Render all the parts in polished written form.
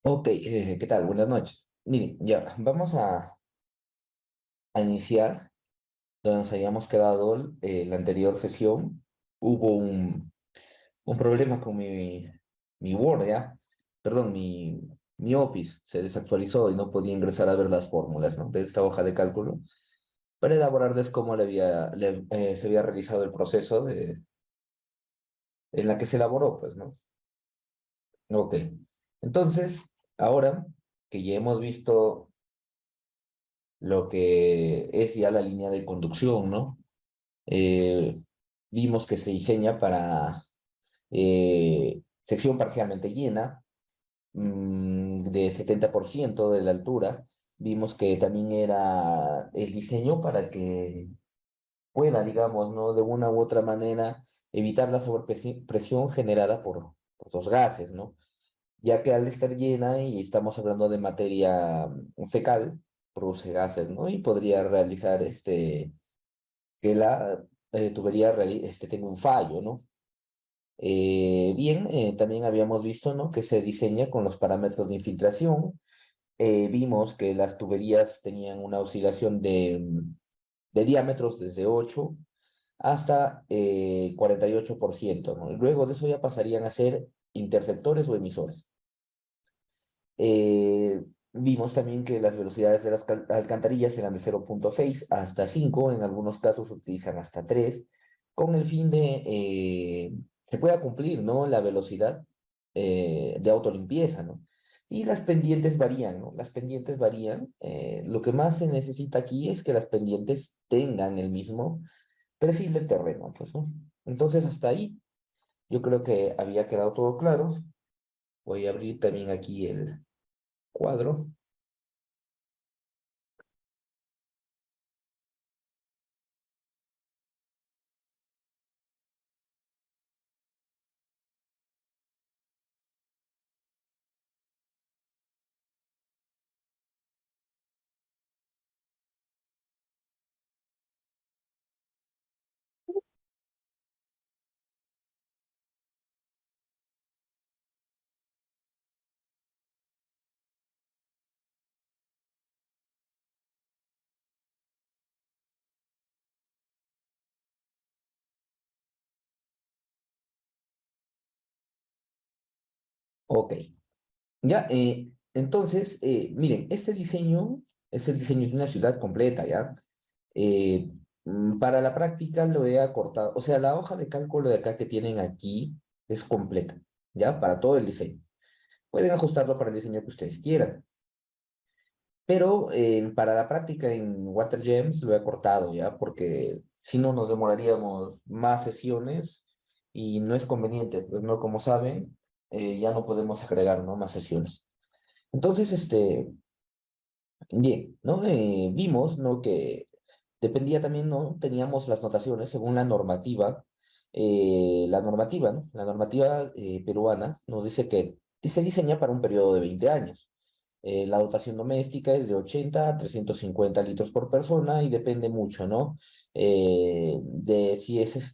Ok, ¿qué tal? Buenas noches. Miren, ya, vamos a iniciar donde nos habíamos quedado la anterior sesión. Hubo un problema con mi Word, ¿ya? Perdón, mi Office se desactualizó y no podía ingresar a ver las fórmulas, ¿no? De esta hoja de cálculo para elaborarles cómo se había realizado el proceso en la que se elaboró, pues, ¿no? Ok. Entonces, ahora que ya hemos visto lo que es ya la línea de conducción, ¿no? Eh, Vimos que se diseña para sección parcialmente llena, de 70% de la altura. Vimos que también era el diseño para que pueda, digamos, ¿no? De una u otra manera evitar la sobrepresión generada por los gases, ¿no? Ya que al estar llena y estamos hablando de materia fecal, produce gases, ¿no? Y podría realizar que la tubería tenga un fallo, ¿no? Bien, también habíamos visto, ¿no? Que se diseña con los parámetros de infiltración. Vimos que las tuberías tenían una oscilación de diámetros desde 8 hasta 48%, ¿no? Y luego de eso ya pasarían a ser interceptores o emisores. Vimos también que las velocidades de las alcantarillas eran de 0,6 hasta 5, en algunos casos utilizan hasta 3, con el fin de que pueda cumplir, ¿no? La velocidad de autolimpieza, ¿no? Y las pendientes varían, ¿no? Las pendientes varían. Lo que más se necesita aquí es que las pendientes tengan el mismo perfil del terreno, pues, ¿no? Entonces, hasta ahí yo creo que había quedado todo claro. Voy a abrir también aquí el cuadro. Ok. Ya, entonces, miren, este diseño es el diseño de una ciudad completa, ¿ya? Eh, para la práctica lo he acortado, o sea, la hoja de cálculo de acá que tienen aquí es completa, ¿ya? Para todo el diseño. Pueden ajustarlo para el diseño que ustedes quieran, pero para la práctica en WaterGems lo he acortado, ¿ya? Porque si no nos demoraríamos más sesiones y no es conveniente, pues no, como saben, ya no podemos agregar, ¿no? Más sesiones. Entonces, bien, ¿no? Vimos, ¿no? Que dependía también, ¿no? Teníamos las notaciones según la normativa, ¿no? La normativa peruana nos dice que se diseña para un periodo de 20 años. La dotación doméstica es de 80 a 350 litros por persona y depende mucho, ¿no? De si es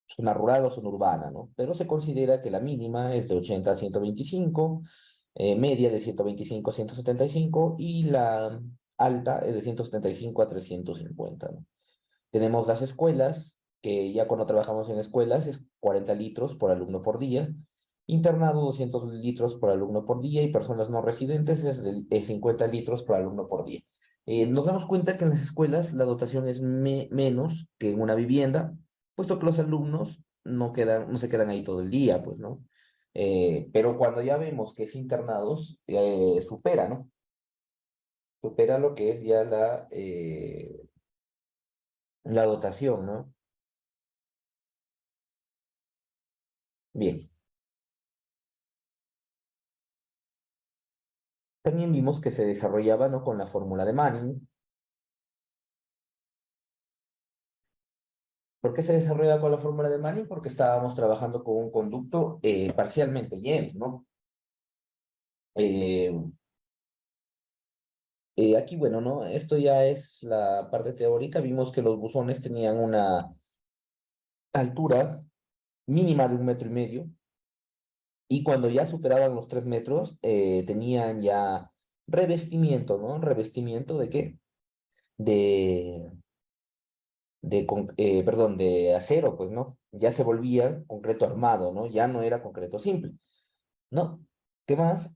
zona rural o zona urbana, ¿no? Pero se considera que la mínima es de 80 a 125, media de 125 a 175 y la alta es de 175 a 350, ¿no? Tenemos las escuelas, que ya cuando trabajamos en escuelas es 40 litros por alumno por día, internado 200 litros por alumno por día y personas no residentes es 50 litros por alumno por día. Nos damos cuenta que en las escuelas la dotación es menos que en una vivienda, puesto que los alumnos no se quedan ahí todo el día, pues, ¿no? Pero cuando ya vemos que es internados, supera, ¿no? Supera lo que es ya la dotación, ¿no? Bien. También vimos que se desarrollaba, ¿no? Con la fórmula de Manning. ¿Por qué se desarrolla con la fórmula de Manning? Porque estábamos trabajando con un conducto parcialmente lleno, ¿no? Eh, Aquí, bueno, ¿no? Esto ya es la parte teórica. Vimos que los buzones tenían una altura mínima de 1,5 metros, Y cuando ya superaban los 3 metros, tenían ya revestimiento, ¿no? ¿Revestimiento de qué? De, perdón, de acero, pues, ¿no? Ya se volvía concreto armado, ¿no? Ya no era concreto simple, ¿no? ¿Qué más?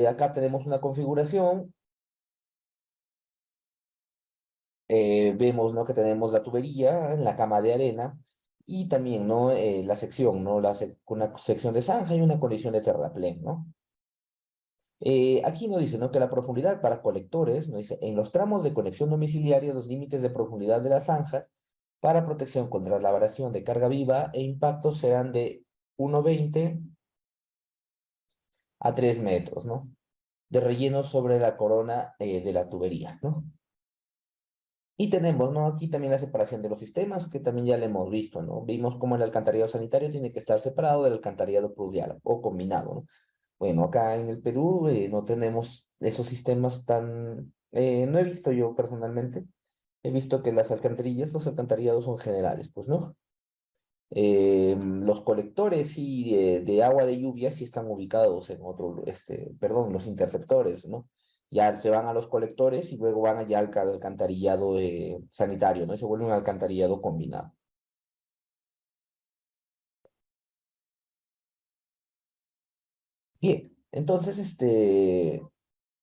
Acá tenemos una configuración. Vemos, ¿no? Que tenemos la tubería, la cama de arena y también, ¿no? La sección, ¿no? Una sección de zanja y una colisión de terraplén, ¿no? Aquí nos dice, ¿no? Que la profundidad para colectores, nos dice, en los tramos de conexión domiciliaria, los límites de profundidad de las zanjas para protección contra la variación de carga viva e impacto serán de 1,20 a 3 metros, ¿no? De relleno sobre la corona de la tubería, ¿no? Y tenemos, ¿no? Aquí también la separación de los sistemas, que también ya lo hemos visto, ¿no? Vimos cómo el alcantarillado sanitario tiene que estar separado del alcantarillado pluvial o combinado, ¿no? Bueno, acá en el Perú no tenemos esos sistemas tan... no he visto yo personalmente, he visto que las alcantarillas, los alcantarillados son generales, pues, ¿no? Los colectores y de agua de lluvia sí están ubicados en otro, perdón, los interceptores, ¿no? Ya se van a los colectores y luego van allá al alcantarillado sanitario, ¿no? Y se vuelve un alcantarillado combinado. Bien, entonces,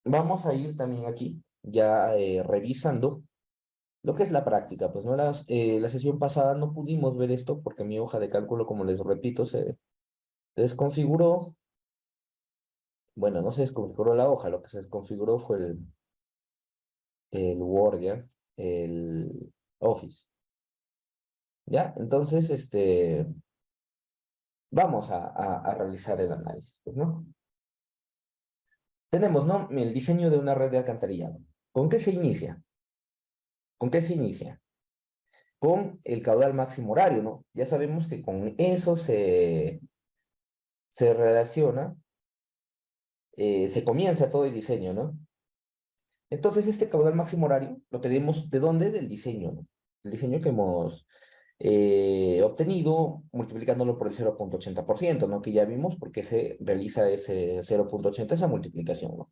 vamos a ir también aquí, ya revisando lo que es la práctica. Pues, ¿no? La sesión pasada no pudimos ver esto porque mi hoja de cálculo, como les repito, se desconfiguró. Bueno, no se desconfiguró la hoja, lo que se desconfiguró fue el Word, ¿ya? El Office, ¿ya? Entonces, vamos a realizar el análisis, pues, ¿no? Tenemos, ¿no? El diseño de una red de alcantarillado. ¿Con qué se inicia? ¿Con qué se inicia? Con el caudal máximo horario, ¿no? Ya sabemos que con eso se relaciona, se comienza todo el diseño, ¿no? Entonces, este caudal máximo horario lo tenemos ¿de dónde? Del diseño, ¿no? El diseño que hemos obtenido multiplicándolo por el 0,80%, ¿no? Que ya vimos porque se realiza ese 0,80, esa multiplicación, ¿no?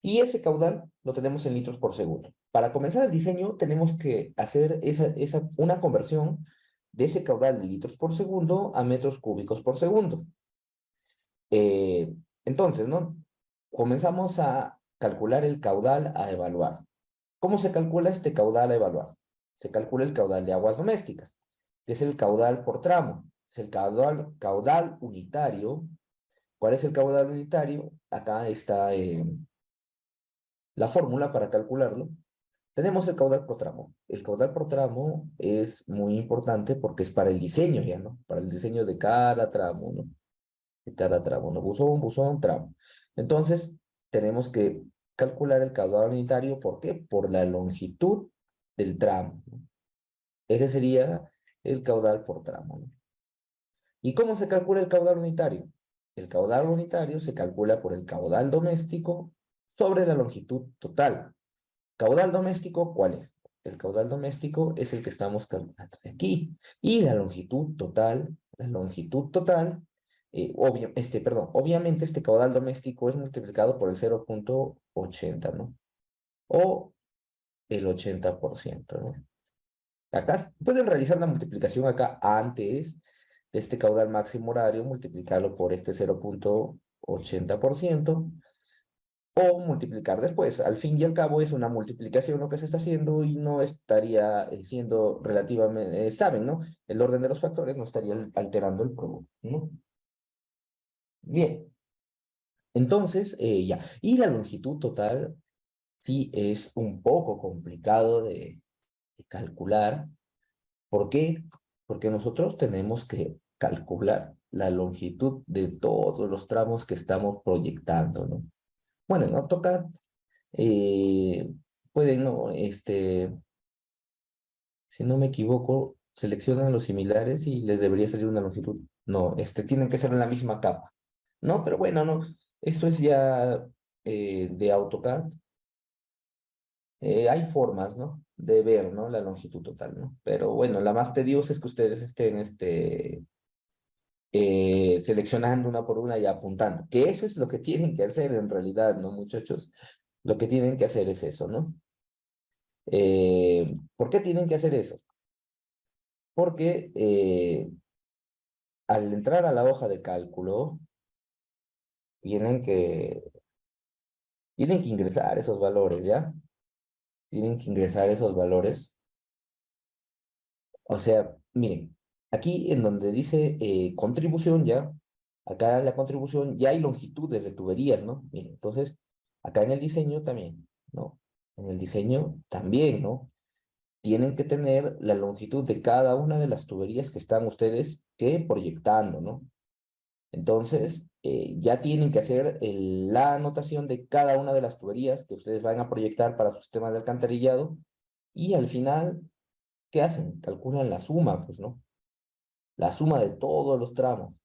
Y ese caudal lo tenemos en litros por segundo. Para comenzar el diseño tenemos que hacer una conversión de ese caudal de litros por segundo a metros cúbicos por segundo. Eh, entonces, ¿no? Comenzamos a calcular el caudal a evaluar. ¿Cómo se calcula este caudal a evaluar? Se calcula el caudal de aguas domésticas, que es el caudal por tramo. Es el caudal unitario. ¿Cuál es el caudal unitario? Acá está la fórmula para calcularlo. Tenemos el caudal por tramo. El caudal por tramo es muy importante porque es para el diseño ya, ¿no? Para el diseño de cada tramo, ¿no? De cada tramo, ¿no? Buzón, buzón, tramo. Entonces, tenemos que calcular el caudal unitario. ¿Por qué? Por la longitud del tramo, ¿no? Ese sería el caudal por tramo, ¿no? ¿Y cómo se calcula el caudal unitario? El caudal unitario se calcula por el caudal doméstico sobre la longitud total. ¿Caudal doméstico cuál es? El caudal doméstico es el que estamos calculando de aquí. Y la longitud total, perdón, obviamente este caudal doméstico es multiplicado por el 0,80, ¿no? O el 80%, ¿no? Acá pueden realizar la multiplicación acá antes de este caudal máximo horario, multiplicarlo por este 0,80% o multiplicar después. Al fin y al cabo es una multiplicación lo que se está haciendo y no estaría siendo relativamente, saben, ¿no? El orden de los factores no estaría alterando el producto, ¿no? Bien, entonces ya. Y la longitud total sí es un poco complicado de calcular. ¿Por qué? Porque nosotros tenemos que calcular la longitud de todos los tramos que estamos proyectando, ¿no? Bueno, en AutoCAD eh, pueden, ¿no? Si no me equivoco, seleccionan los similares y les debería salir una longitud. No, tienen que ser en la misma capa. No, pero bueno, no. Eso es ya de AutoCAD. Hay formas, ¿no? De ver, ¿no? La longitud total, ¿no? Pero bueno, la más tediosa es que ustedes estén, seleccionando una por una y apuntando. Que eso es lo que tienen que hacer en realidad, ¿no, muchachos? Lo que tienen que hacer es eso, ¿no? ¿Por qué tienen que hacer eso? Porque al entrar a la hoja de cálculo, tienen que, tienen que ingresar esos valores, ¿ya? Tienen que ingresar esos valores. O sea, miren, aquí en donde dice contribución ya, acá en la contribución ya hay longitudes de tuberías, ¿no? Miren, entonces, acá en el diseño también, ¿no? En el diseño también, ¿no? Tienen que tener la longitud de cada una de las tuberías que están ustedes que proyectando, ¿no? Entonces, ya tienen que hacer la anotación de cada una de las tuberías que ustedes van a proyectar para su sistema de alcantarillado y al final, ¿qué hacen? Calculan la suma, pues, ¿no? La suma de todos los tramos.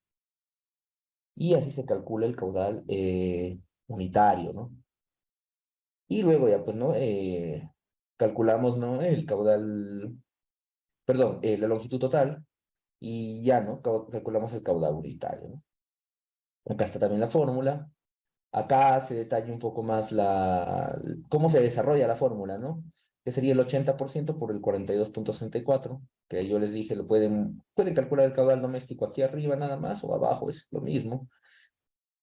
Y así se calcula el caudal unitario, ¿no? Y luego ya, pues, ¿no? Calculamos, ¿no? El caudal, perdón, la longitud total y ya, ¿no? Calculamos el caudal unitario, ¿no? Acá está también la fórmula. Acá se detalla un poco más cómo se desarrolla la fórmula, ¿no? Que sería el 80% por el 42,64, que yo les dije, pueden calcular el caudal doméstico aquí arriba nada más o abajo, es lo mismo.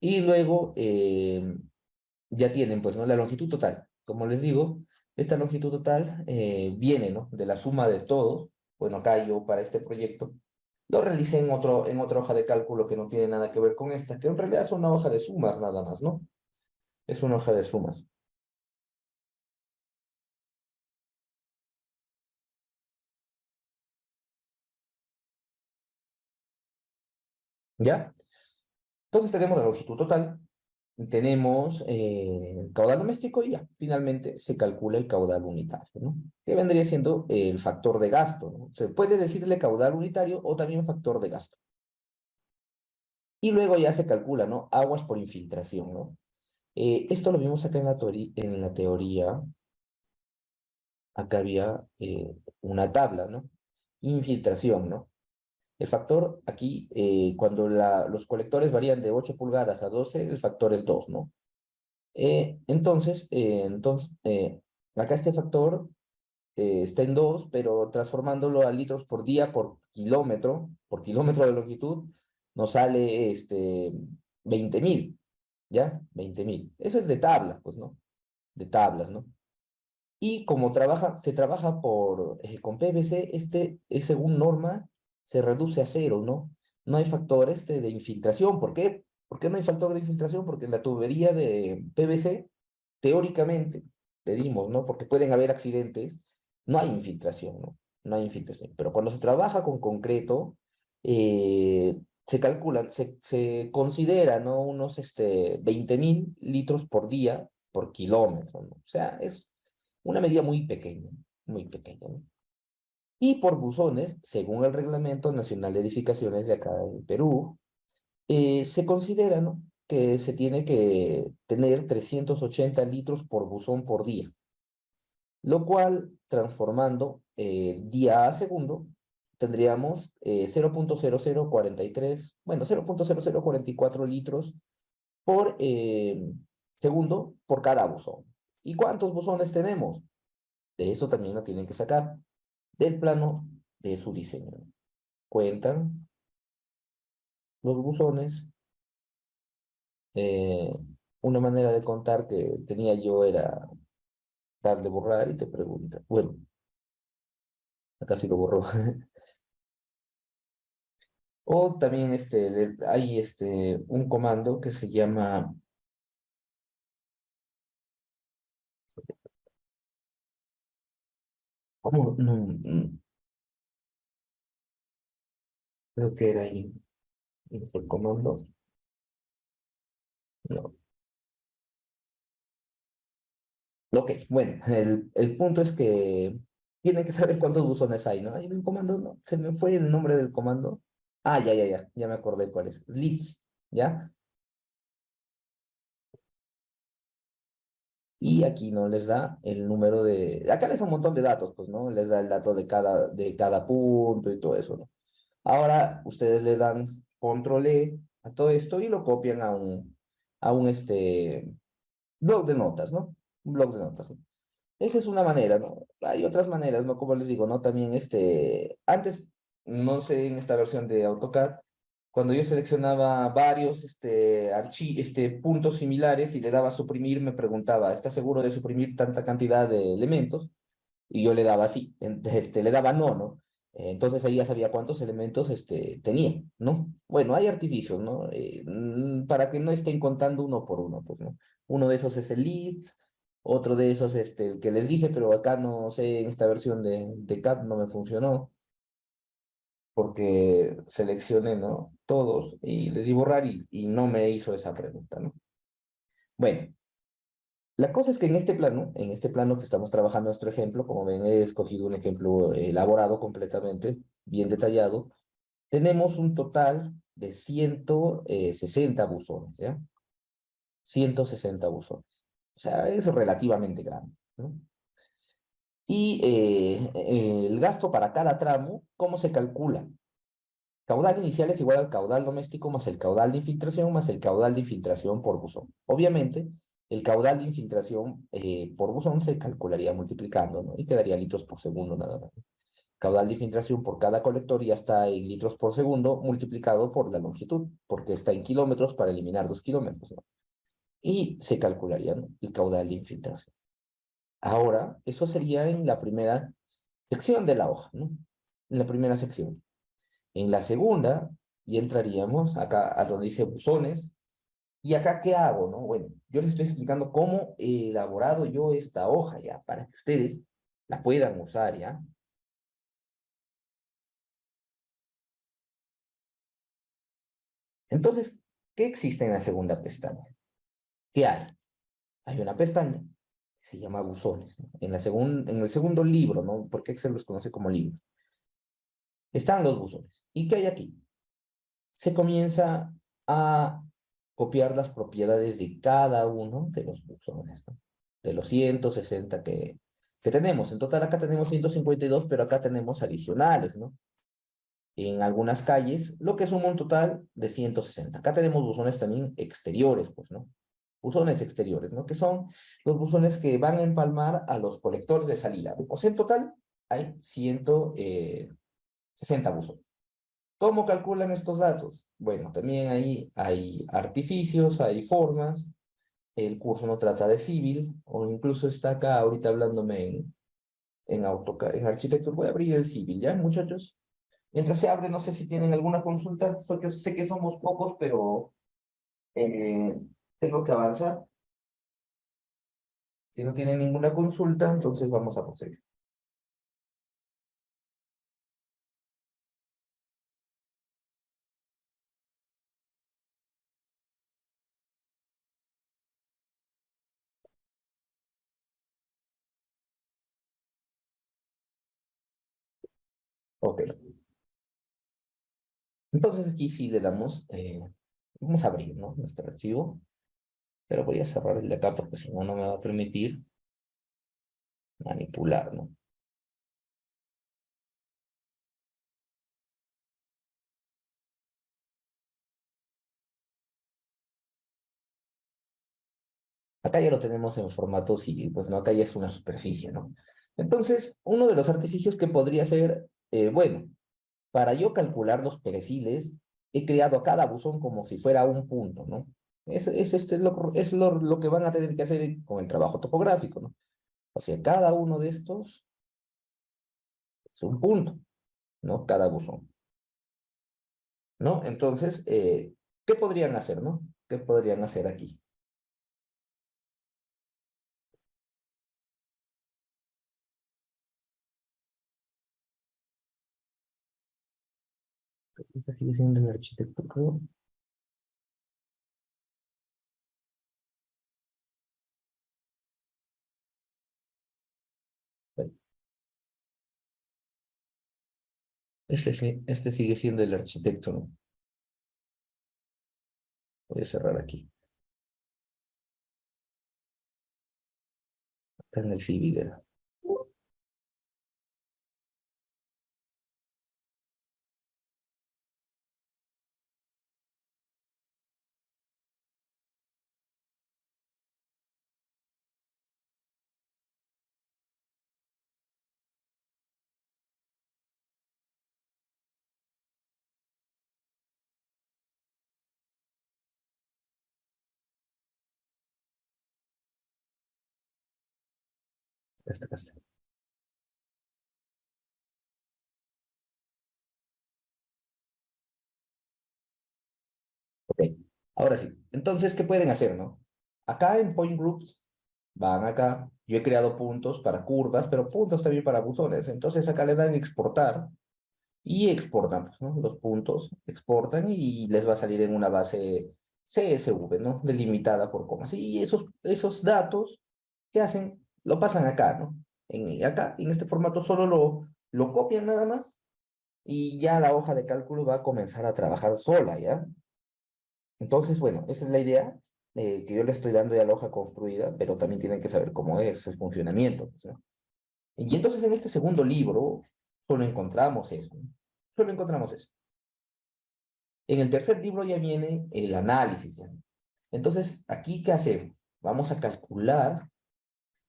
Y luego ya tienen, pues, ¿no? La longitud total. Como les digo, esta longitud total viene, ¿no? De la suma de todos. Bueno, acá yo para este proyecto lo realicé en otra hoja de cálculo que no tiene nada que ver con esta, que en realidad es una hoja de sumas nada más, ¿no? Es una hoja de sumas. ¿Ya? Entonces tenemos la longitud total, tenemos el caudal doméstico y ya, finalmente se calcula el caudal unitario, ¿no? Que vendría siendo el factor de gasto, ¿no? Se puede decirle caudal unitario o también factor de gasto. Y luego ya se calcula, ¿no? Aguas por infiltración, ¿no? Esto lo vimos acá en la teoría, acá había una tabla, ¿no? Infiltración, ¿no? El factor aquí, cuando los colectores varían de 8 pulgadas a 12, el factor es 2, ¿no? Acá este factor está en 2, pero transformándolo a litros por día por kilómetro de longitud, nos sale 20.000, ¿ya? 20.000. Eso es de tabla, pues, ¿no? De tablas, ¿no? Y como se trabaja con PVC, según norma, se reduce a cero, ¿no? No hay factor de infiltración. ¿Por qué? ¿Por qué no hay factor de infiltración? Porque en la tubería de PVC, teóricamente, te dimos, ¿no? Porque pueden haber accidentes, no hay infiltración, ¿no? No hay infiltración. Pero cuando se trabaja con concreto, se calculan, se considera, ¿no? Unos 20.000 litros por día por kilómetro, ¿no? O sea, es una medida muy pequeña, ¿no? Y por buzones, según el Reglamento Nacional de Edificaciones de acá en Perú, se considera, ¿no? Que se tiene que tener 380 litros por buzón por día, lo cual, transformando día a segundo, tendríamos 0,0043, bueno, 0,0044 litros por segundo por cada buzón. ¿Y cuántos buzones tenemos? De eso también lo tienen que sacar del plano de su diseño. Cuentan los buzones. eh, una manera de contar que tenía yo era darle borrar y te pregunta. Bueno, acá sí lo borró. O también hay un comando que se llama, ¿cómo? No, creo que era ahí. ¿No fue el comando? No. Ok, bueno, el punto es que tienen que saber cuántos buzones hay, ¿no? Hay un comando, no, se me fue el nombre del comando. Ah, ya me acordé cuál es. Leads, ¿ya? Y aquí no les da el número acá les da un montón de datos, pues, ¿no? Les da el dato de cada punto y todo eso, ¿no? Ahora ustedes le dan control E a todo esto y lo copian a un blog de notas, ¿no? Un blog de notas, ¿no? Esa es una manera, ¿no? Hay otras maneras, ¿no? Como les digo, ¿no? También antes, no sé, en esta versión de AutoCAD, cuando yo seleccionaba varios puntos similares y le daba a suprimir, me preguntaba, ¿estás seguro de suprimir tanta cantidad de elementos? Y yo le daba sí, le daba no, ¿no? Entonces ahí ya sabía cuántos elementos tenía, ¿no? Bueno, hay artificios, ¿no? Para que no estén contando uno por uno, pues, ¿no? Uno de esos es el list, otro de esos, el que les dije, pero acá no sé, en esta versión de CAD no me funcionó, porque seleccioné, ¿no? Todos y les di borrar y no me hizo esa pregunta, ¿no? Bueno, la cosa es que en este plano que estamos trabajando nuestro ejemplo, como ven, he escogido un ejemplo elaborado completamente, bien detallado. Tenemos un total de 160 buzones, ¿ya? 160 buzones. O sea, es relativamente grande, ¿no? Y el gasto para cada tramo, ¿cómo se calcula? Caudal inicial es igual al caudal doméstico más el caudal de infiltración más el caudal de infiltración por buzón. Obviamente, el caudal de infiltración por buzón se calcularía multiplicando, ¿no? Y quedaría litros por segundo nada más. Caudal de infiltración por cada colector ya está en litros por segundo multiplicado por la longitud, porque está en kilómetros para eliminar 2 kilómetros, ¿no? Y se calcularía, ¿no? El caudal de infiltración. Ahora, eso sería en la primera sección de la hoja, ¿no? En la primera sección. En la segunda, y entraríamos acá a donde dice buzones. ¿Y acá qué hago, no? Bueno, yo les estoy explicando cómo he elaborado yo esta hoja ya, para que ustedes la puedan usar ya. Entonces, ¿qué existe en la segunda pestaña? ¿Qué hay? Hay una pestaña que se llama buzones, ¿no? En el segundo libro, ¿no? Porque Excel los conoce como libros. Están los buzones. ¿Y qué hay aquí? Se comienza a copiar las propiedades de cada uno de los buzones, ¿no? De los 160 que tenemos. En total acá tenemos 152, pero acá tenemos adicionales, ¿no? En algunas calles, lo que suma un total de 160. Acá tenemos buzones también exteriores, pues, ¿no? Buzones exteriores, ¿no? Que son los buzones que van a empalmar a los colectores de salida. O sea, en total hay 160 buzones. ¿Cómo calculan estos datos? Bueno, también ahí hay artificios, hay formas. El curso no trata de civil, o incluso está acá ahorita hablándome en AutoCAD, en Architecture. Voy a abrir el civil, ¿ya, muchachos? Mientras se abre, no sé si tienen alguna consulta, porque sé que somos pocos, pero eh, tengo que avanzar. Si no tienen ninguna consulta, entonces vamos a proseguir. Ok. Entonces aquí sí le damos, vamos a abrir, ¿no? Nuestro archivo, pero voy a cerrar el de acá porque si no, no me va a permitir manipular, ¿no? Acá ya lo tenemos en formato civil, pues no, acá ya es una superficie, ¿no? Entonces, uno de los artificios que podría ser, bueno, para yo calcular los perfiles, he creado a cada buzón como si fuera un punto, ¿no? Es lo que van a tener que hacer con el trabajo topográfico, ¿no? O sea, cada uno de estos es un punto, ¿no? Cada buzón, ¿no? Entonces, ¿qué podrían hacer, no? ¿Qué podrían hacer aquí? Esta sigue siendo el arquitecto, creo. Bueno, este sigue siendo el arquitecto, ¿no? Voy a cerrar aquí. Está en el civil, era. Acá está. Ok, ahora sí. Entonces, ¿qué pueden hacer, no? Acá en Point Groups, van acá. Yo he creado puntos para curvas, pero puntos también para buzones. Entonces, acá le dan exportar y exportan, pues, ¿no? Los puntos, exportan y les va a salir en una base CSV, ¿no? Delimitada por comas. Y esos datos, ¿qué hacen? Lo pasan acá, ¿no? Acá, en este formato, solo lo copian nada más y ya la hoja de cálculo va a comenzar a trabajar sola, ¿ya? Entonces, bueno, esa es la idea que yo le estoy dando ya la hoja construida, pero también tienen que saber cómo es el funcionamiento, pues, ¿no? Y entonces en este segundo libro solo encontramos eso, ¿no? Solo encontramos eso. En el tercer libro ya viene el análisis, ¿ya? Entonces, aquí, ¿qué hacemos? Vamos a calcular.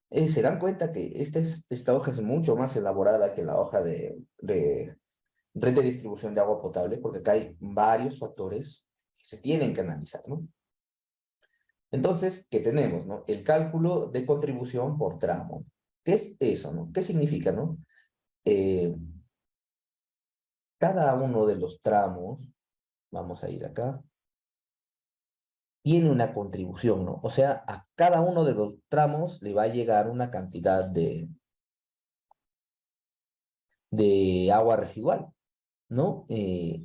Se dan cuenta que esta hoja es mucho más elaborada que la hoja de red de distribución de agua potable, porque acá hay varios factores que se tienen que analizar, ¿no? Entonces, ¿qué tenemos, no? El cálculo de contribución por tramo. ¿Qué es eso, no? ¿Qué significa, no? Eh, Cada uno de los tramos, vamos a ir acá, tiene una contribución, ¿no? O sea, a cada uno de los tramos le va a llegar una cantidad de agua residual, ¿no?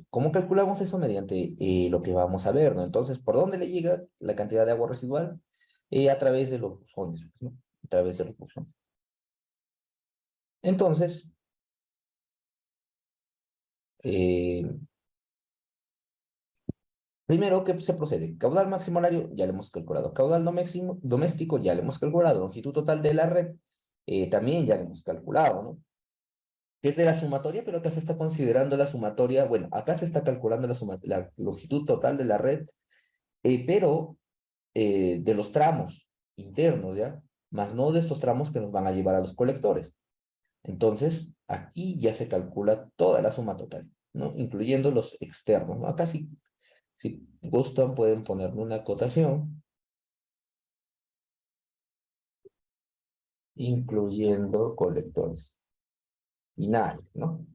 ¿Cómo calculamos eso? Mediante lo que vamos a ver, ¿no? Entonces, ¿por dónde le llega la cantidad de agua residual? A través de los buzones, ¿no? A través de los buzones. Entonces, eh, primero, ¿qué se procede? Caudal máximo horario, ya lo hemos calculado. Caudal doméstico, ya lo hemos calculado. Longitud total de la red, también ya lo hemos calculado, ¿no? Que es de la sumatoria, pero acá se está considerando la sumatoria, bueno, acá se está calculando la longitud total de la red, pero de los tramos internos, ¿ya? Más no de estos tramos que nos van a llevar a los colectores. Entonces, aquí ya se calcula toda la suma total, ¿no? Incluyendo los externos, ¿no? Acá sí, si gustan, pueden ponerle una acotación, incluyendo colectores finales, ¿no?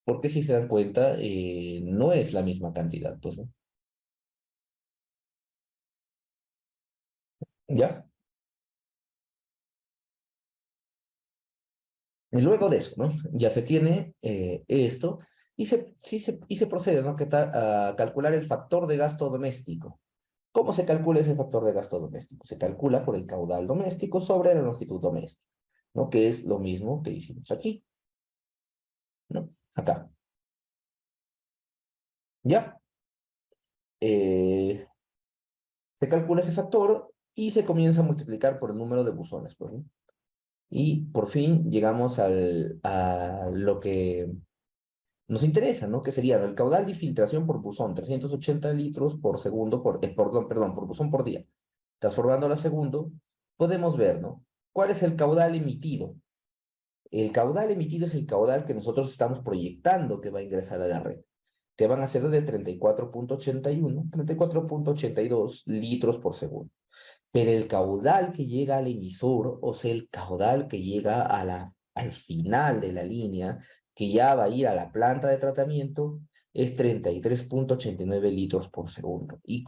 Porque si se dan cuenta, no es la misma cantidad, pues, ¿no? ¿Ya? Y luego de eso, ¿no? Ya se tiene esto y se procede, ¿no? A calcular el factor de gasto doméstico. ¿Cómo se calcula ese factor de gasto doméstico? Se calcula por el caudal doméstico sobre la longitud doméstica, ¿no? Que es lo mismo que hicimos aquí, ¿no? Acá. ¿Ya? Eh, Se calcula ese factor y se comienza a multiplicar por el número de buzones, pues, ¿no? Y por fin llegamos a lo que nos interesa, ¿no? Que sería, ¿no? El caudal de filtración por buzón, 380 litros por segundo, perdón, por buzón por día. Transformándolo a segundo, podemos ver, ¿no? ¿Cuál es el caudal emitido? El caudal emitido es el caudal que nosotros estamos proyectando que va a ingresar a la red, que van a ser de 34,81, 34,82 litros por segundo. Pero el caudal que llega al emisor, o sea, el caudal que llega al final de la línea, que ya va a ir a la planta de tratamiento, es 33,89 litros por segundo. ¿Y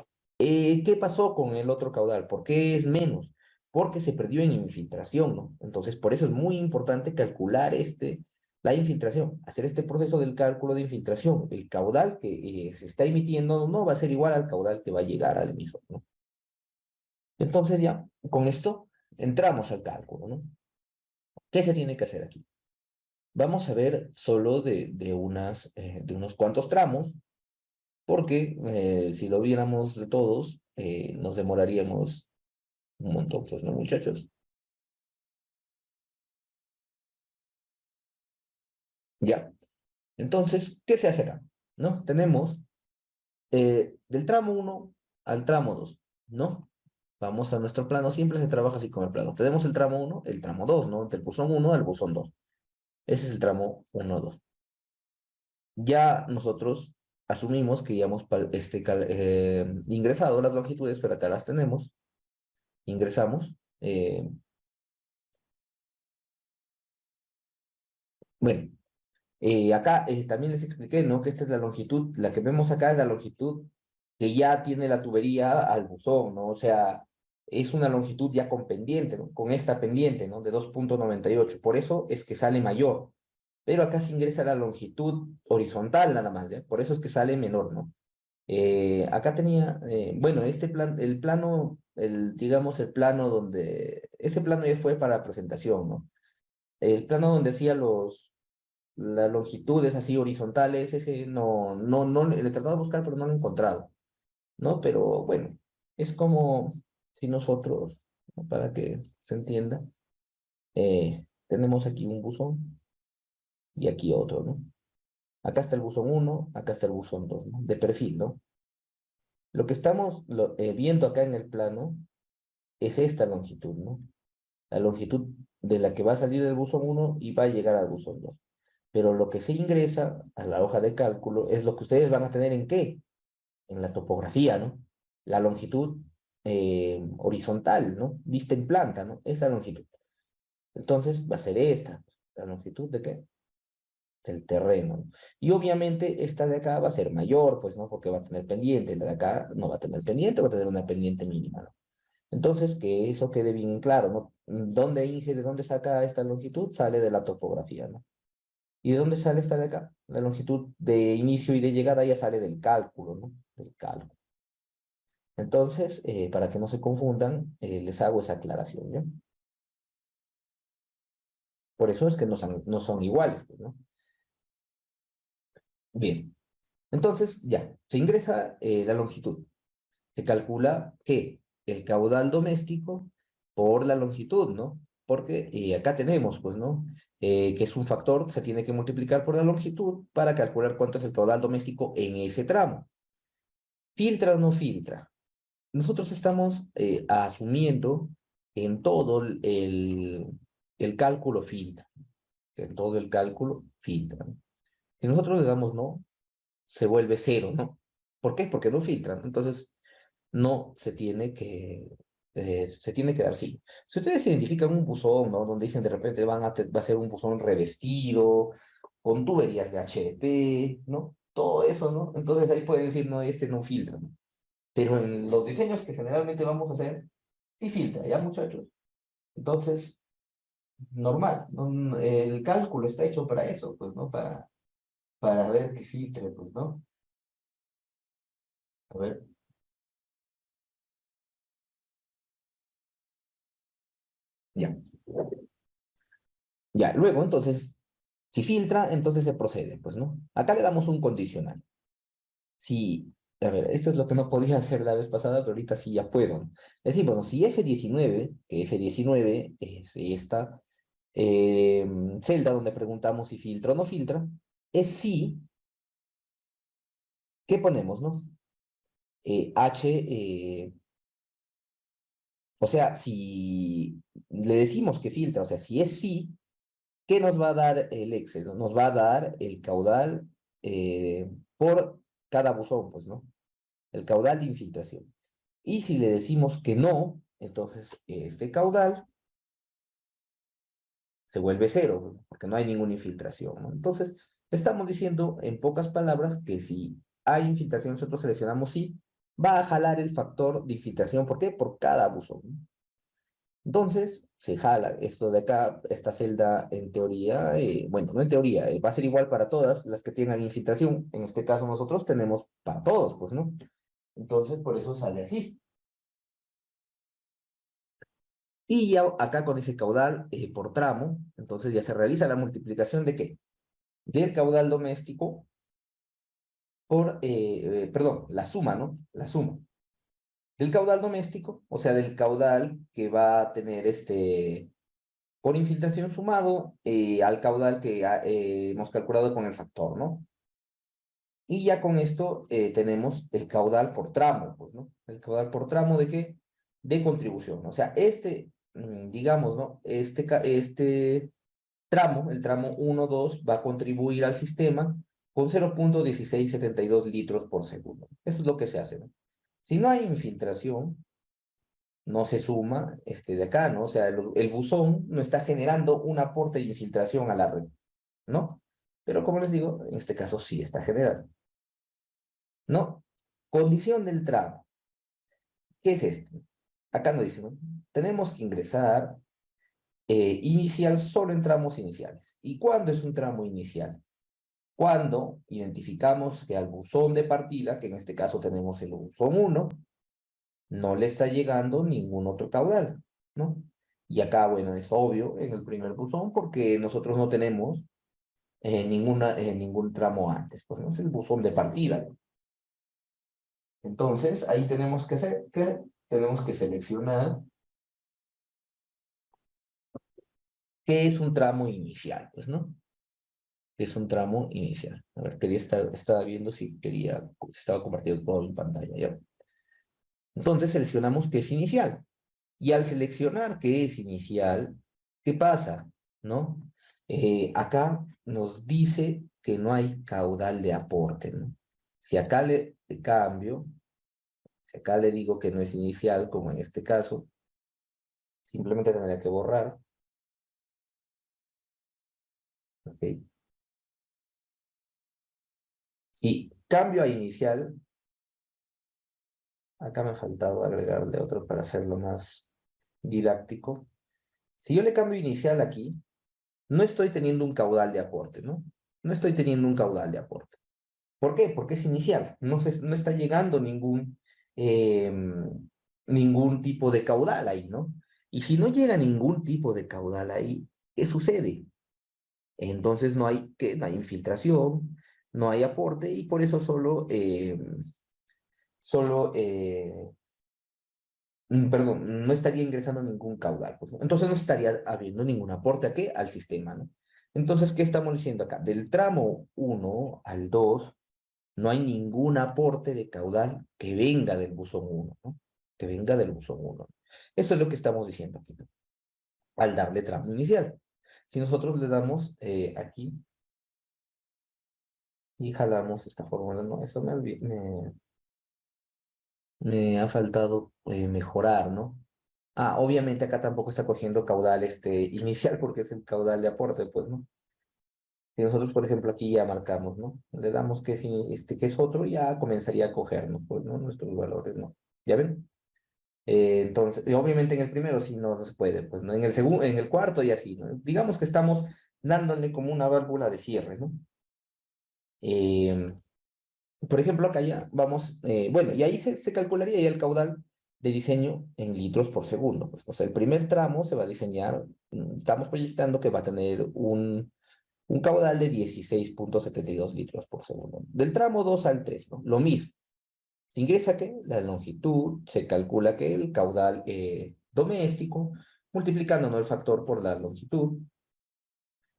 qué pasó con el otro caudal? ¿Por qué es menos? Porque se perdió en infiltración, ¿no? Entonces, por eso es muy importante calcular la infiltración, hacer este proceso del cálculo de infiltración. El caudal que se está emitiendo no va a ser igual al caudal que va a llegar al emisor, ¿no? Entonces ya, con esto entramos al cálculo, ¿no? ¿Qué se tiene que hacer aquí? Vamos a ver solo de unos cuantos tramos, porque si lo viéramos de todos, nos demoraríamos un montón, pues, ¿no, muchachos? Ya. Entonces, ¿qué se hace acá? ¿No? Tenemos del tramo uno al tramo 2, ¿no? Vamos a nuestro plano, siempre se trabaja así con el plano. Tenemos el tramo uno, el tramo 2, ¿no? Del buzón uno al buzón 2. Ese es el tramo uno, 2. Ya nosotros asumimos que ya hemos ingresado las longitudes, pero acá las tenemos, ingresamos. Eh, bueno, acá también les expliqué, ¿no? Que esta es la longitud, la que vemos acá es la longitud que ya tiene la tubería al buzón, ¿no? O sea, es una longitud ya con pendiente, ¿no? Con esta pendiente, ¿no? De 2,98. Por eso es que sale mayor. Pero acá se ingresa la longitud horizontal nada más, ¿ya? Por eso es que sale menor, ¿no? Acá tenía, bueno, este plan, el plano, digamos, el plano donde, ese plano ya fue para presentación, ¿no? El plano donde hacía las longitudes así horizontales, ese no, le he tratado de buscar, pero no lo he encontrado, ¿no? Pero bueno, es como si nosotros, ¿no? Para que se entienda, tenemos aquí un buzón y aquí otro, ¿no? Acá está el buzón uno, acá está el buzón 2, ¿no? De perfil, ¿no? Lo que estamos viendo acá en el plano es esta longitud, ¿no? La longitud de la que va a salir del buzón uno y va a llegar al buzón 2. Pero lo que se ingresa a la hoja de cálculo es lo que ustedes van a tener en qué, en la topografía, ¿no? La longitud horizontal, ¿no? Vista en planta, ¿no? Esa longitud. Entonces va a ser esta, la longitud de qué? Del terreno, ¿no? Y obviamente esta de acá va a ser mayor, pues, ¿no? Porque va a tener pendiente, la de acá no va a tener pendiente, va a tener una pendiente mínima, ¿no? Entonces, que eso quede bien claro, ¿no? ¿Dónde Inge, de dónde saca esta longitud? Sale de la topografía, ¿no? ¿Y de dónde sale esta de acá? La longitud de inicio y de llegada ya sale del cálculo, ¿no? Del cálculo. Entonces, para que no se confundan, les hago esa aclaración, ¿ya? Por eso es que no son iguales, pues, ¿no? Bien, entonces ya, se ingresa la longitud. Se calcula que el caudal doméstico por la longitud, ¿no? Porque acá tenemos, pues, ¿no? Que es un factor, se tiene que multiplicar por la longitud para calcular cuánto es el caudal doméstico en ese tramo. ¿Filtra o no filtra? Nosotros estamos asumiendo en todo el cálculo filtra, que en todo el cálculo filtra, ¿no? Si nosotros le damos no, se vuelve cero, ¿no? ¿Por qué? Porque no filtran. Entonces, no se tiene que dar sí. Si ustedes identifican un buzón, ¿no? Donde dicen de repente va a ser un buzón revestido, con tuberías de HDP, ¿no? Todo eso, ¿no? Entonces ahí pueden decir, no, este no filtra, ¿no? Pero en los diseños que generalmente vamos a hacer, sí filtra, ¿ya, muchachos? Entonces, normal, ¿no? El cálculo está hecho para eso, pues, ¿no? Para ver que filtre, pues, ¿no? A ver, ya. Ya, luego, entonces, si filtra, entonces se procede, pues, ¿no? Acá le damos un condicional. Si, a ver, esto es lo que no podía hacer la vez pasada, pero ahorita sí ya puedo, ¿no? Es decir, bueno, si F19, que F19 es esta celda donde preguntamos si filtra o no filtra, es sí, ¿qué ponemos, no? O sea, si le decimos que filtra, o sea, si es sí, ¿qué nos va a dar el Excel? ¿No? Nos va a dar el caudal por cada buzón, pues, ¿no? El caudal de infiltración. Y si le decimos que no, entonces este caudal se vuelve cero, ¿no? Porque no hay ninguna infiltración, ¿no? Entonces, estamos diciendo en pocas palabras que si hay infiltración, nosotros seleccionamos sí, va a jalar el factor de infiltración. ¿Por qué? Por cada buzón, ¿no? Entonces, se jala esto de acá, esta celda en teoría, bueno, no en teoría, va a ser igual para todas las que tengan infiltración. En este caso nosotros tenemos para todos, pues, ¿no? Entonces, por eso sale así. Y ya acá con ese caudal por tramo, entonces ya se realiza la multiplicación de qué? Del caudal doméstico perdón, la suma, ¿no? La suma del caudal doméstico, o sea, del caudal que va a tener por infiltración sumado al caudal que hemos calculado con el factor, ¿no? Y ya con esto tenemos el caudal por tramo, pues, ¿no? ¿El caudal por tramo de qué? De contribución. O sea, digamos, ¿no? Este tramo, el tramo 1, 2, va a contribuir al sistema con 0,1672 litros por segundo. Eso es lo que se hace, ¿no? Si no hay infiltración, no se suma este de acá, ¿no? O sea, el buzón no está generando un aporte de infiltración a la red, ¿no? Pero como les digo, en este caso sí está generando, ¿no? Condición del tramo. ¿Qué es esto? Acá nos dice, ¿no? Tenemos que ingresar inicial solo en tramos iniciales. ¿Y cuándo es un tramo inicial? Cuando identificamos que al buzón de partida, que en este caso tenemos el buzón 1, no le está llegando ningún otro caudal, ¿no? Y acá, bueno, es obvio en el primer buzón porque nosotros no tenemos ningún tramo antes, pues no es el buzón de partida, ¿no? Entonces, ahí tenemos que seleccionar qué es un tramo inicial, pues, ¿no? ¿Qué es un tramo inicial? A ver, estaba viendo si estaba compartiendo todo en pantalla, ¿ya? Entonces seleccionamos qué es inicial. Y al seleccionar qué es inicial, ¿qué pasa? ¿No? Acá nos dice que no hay caudal de aporte, ¿no? Si acá le cambio, si acá le digo que no es inicial, como en este caso, simplemente tendría que borrar. ¿Ok? Si cambio a inicial, acá me ha faltado agregarle otro para hacerlo más didáctico. Si yo le cambio inicial aquí, no estoy teniendo un caudal de aporte, ¿no? No estoy teniendo un caudal de aporte. ¿Por qué? Porque es inicial. No está llegando eh, ningún tipo de caudal ahí, ¿no? Y si no llega ningún tipo de caudal ahí, ¿qué sucede? Entonces no hay infiltración, no hay aporte y por eso solo perdón, no estaría ingresando ningún caudal, pues, ¿no? Entonces no estaría habiendo ningún aporte aquí al sistema, ¿no? Entonces, ¿qué estamos diciendo acá? Del tramo 1 al 2 no hay ningún aporte de caudal que venga del buzón 1, ¿no? Que venga del buzón 1. Eso es lo que estamos diciendo aquí, ¿no? Al darle tramo inicial. Si nosotros le damos aquí y jalamos esta fórmula, ¿no? Eso me ha faltado mejorar, ¿no? Ah, obviamente acá tampoco está cogiendo caudal inicial porque es el caudal de aporte, pues, ¿no? Si nosotros, por ejemplo, aquí ya marcamos, ¿no? Le damos que es otro, ya comenzaría a cogernos, pues, ¿no? Nuestros valores, ¿no? ¿Ya ven? Entonces, y obviamente en el primero sí no se puede, pues, ¿no? En el segundo, en el cuarto y así, ¿no? Digamos que estamos dándole como una válvula de cierre, ¿no? Eh, por ejemplo, acá ya vamos, bueno, y ahí se calcularía ya el caudal de diseño en litros por segundo. Pues. O sea, el primer tramo se va a diseñar, estamos proyectando que va a tener un caudal de 16,72 litros por segundo. Del tramo 2 al 3, ¿no? Lo mismo. Se ingresa que la longitud, se calcula que el caudal doméstico, multiplicando, ¿no? El factor por la longitud.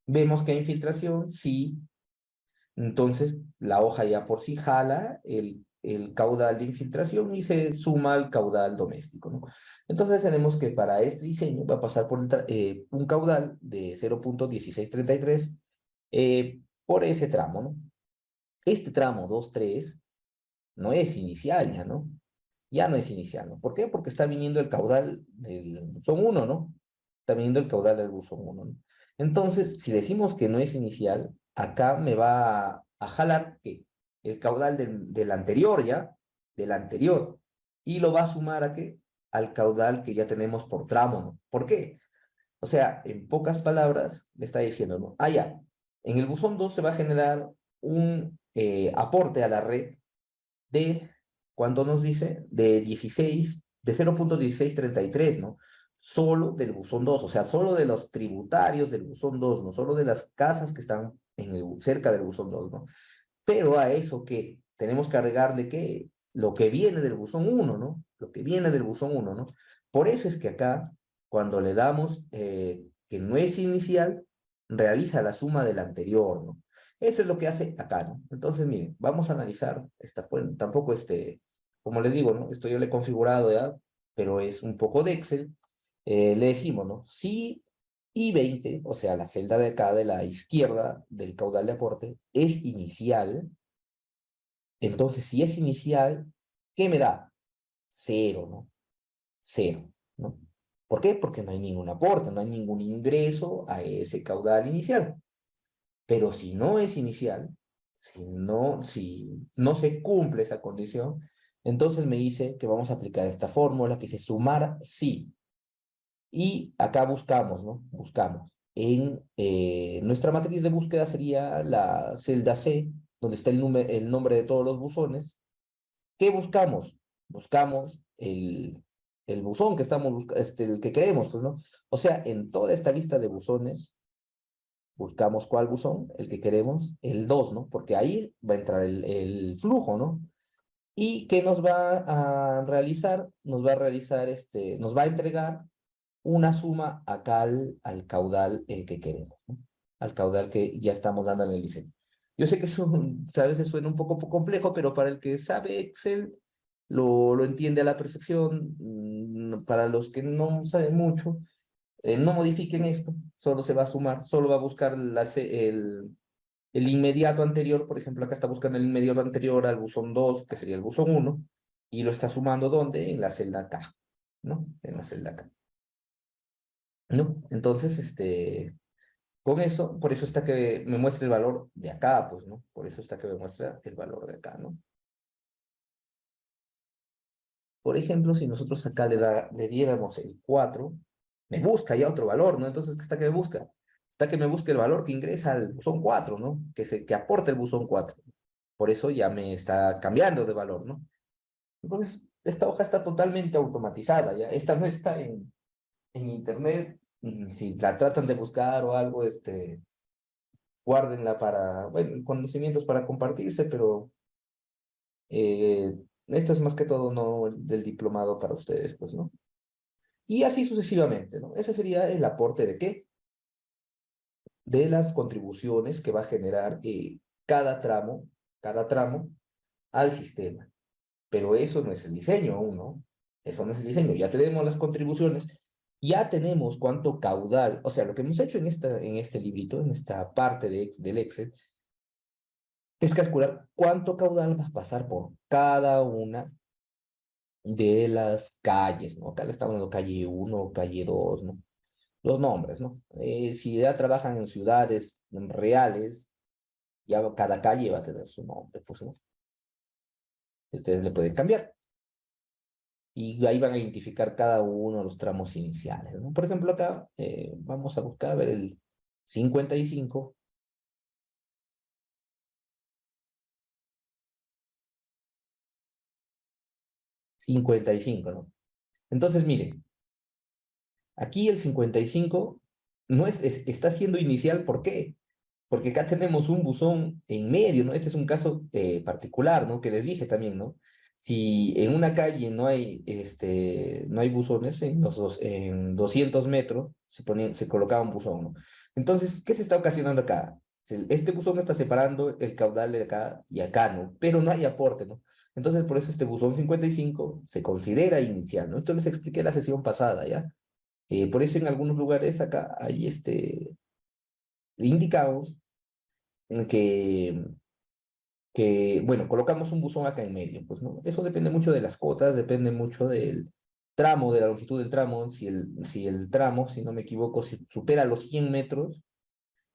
Vemos que hay infiltración, sí. Entonces, la hoja ya por sí jala el caudal de infiltración y se suma al caudal doméstico, ¿no? Entonces, tenemos que para este diseño va a pasar por un caudal de 0,1633 por ese tramo, ¿no? Este tramo 2,3 no es inicial ya, ¿no? Ya no es inicial, ¿no? ¿Por qué? Porque está viniendo el caudal del buzón 1, ¿no? Está viniendo el caudal del buzón 1, ¿no? Entonces, si decimos que no es inicial, acá me va a jalar que el caudal del anterior, ¿ya? Del anterior. Y lo va a sumar a qué? Al caudal que ya tenemos por tramo, ¿no? ¿Por qué? O sea, en pocas palabras, le está diciendo, ¿no? Ah, ya. En el buzón 2 se va a generar un aporte a la red de, ¿cuánto nos dice? De 0,1633, ¿no? Solo del buzón 2, o sea, solo de los tributarios del buzón 2, no solo de las casas que están cerca del buzón 2, ¿no? Pero a eso que tenemos que agregarle que lo que viene del buzón 1, ¿no? Lo que viene del buzón 1, ¿no? Por eso es que acá, cuando le damos que no es inicial, realiza la suma del anterior, ¿no? Eso es lo que hace acá, ¿no? Entonces, miren, vamos a analizar bueno, tampoco como les digo, ¿no? Esto yo le he configurado ya, pero es un poco de Excel. Le decimos, ¿no? Si I20, o sea, la celda de acá de la izquierda del caudal de aporte, es inicial, entonces si es inicial, ¿qué me da? Cero, ¿no? Cero. ¿no? ¿Por qué? Porque no hay ningún aporte, no hay ningún ingreso a ese caudal inicial. Pero si no es inicial, si no se cumple esa condición, entonces me dice que vamos a aplicar esta fórmula que dice sumar sí. Y acá buscamos, ¿no? Buscamos. En nuestra matriz de búsqueda sería la celda C, donde está el nombre de todos los buzones. ¿Qué buscamos? Buscamos el buzón que estamos el que queremos, pues, ¿no? O sea, en toda esta lista de buzones, buscamos cuál buzón, el que queremos, el 2, ¿no? Porque ahí va a entrar el flujo, ¿no? ¿Y qué nos va a realizar? Nos va a entregar una suma acá al caudal que queremos, ¿no? Al caudal que ya estamos dando en el diseño. Yo sé que a veces suena un poco complejo, pero para el que sabe Excel, lo entiende a la perfección. Para los que no saben mucho, no modifiquen esto, solo se va a sumar, solo va a buscar el inmediato anterior. Por ejemplo, acá está buscando el inmediato anterior al buzón 2, que sería el buzón 1, y lo está sumando ¿dónde? En la celda K, ¿no? En la celda K, ¿no? Entonces, con eso, por eso está que me muestra el valor de acá, pues, ¿no? Por eso está que me muestra el valor de acá, ¿no? Por ejemplo, si nosotros acá le diéramos el 4, me busca ya otro valor, ¿no? Entonces, ¿qué está que me busca? Está que me busque el valor que ingresa al buzón 4, ¿no? Que aporta el buzón 4. Por eso ya me está cambiando de valor, ¿no? Entonces, esta hoja está totalmente automatizada, ¿ya? Esta no está en internet. Si la tratan de buscar o algo, guárdenla para, bueno, conocimientos para compartirse, pero eh, esto es más que todo no del diplomado para ustedes, pues, ¿no? Y así sucesivamente, ¿no? Ese sería el aporte de qué, de las contribuciones que va a generar cada tramo al sistema. Pero eso no es el diseño aún, ¿no? Eso no es el diseño. Ya tenemos las contribuciones, ya tenemos cuánto caudal, o sea, lo que hemos hecho en este librito, en esta parte del Excel, es calcular cuánto caudal va a pasar por cada una de las calles, ¿no? Acá le estamos dando calle 1, calle 2, ¿no? Los nombres, ¿no? Si ya trabajan en ciudades reales, ya cada calle va a tener su nombre, pues, ¿no? Ustedes le pueden cambiar. Y ahí van a identificar cada uno de los tramos iniciales, ¿no? Por ejemplo, acá vamos a buscar a ver el 55, 55, ¿no? Entonces, miren, aquí el 55 no está siendo inicial, ¿por qué? Porque acá tenemos un buzón en medio, ¿no? Este es un caso particular, ¿no? Que les dije también, ¿no? Si en una calle no hay buzones, en 200 metros se colocaba un buzón, ¿no? Entonces, ¿qué se está ocasionando acá? Este buzón está separando el caudal de acá y acá, ¿no? Pero no hay aporte, ¿no? Entonces, por eso este buzón 55 se considera inicial, ¿no? Esto les expliqué la sesión pasada, ¿ya? Por eso en algunos lugares acá hay indicamos que, bueno, colocamos un buzón acá en medio, pues, ¿no? Eso depende mucho de las cuotas, depende mucho del tramo, de la longitud del tramo. Si el tramo, si no me equivoco, si supera los 100 metros,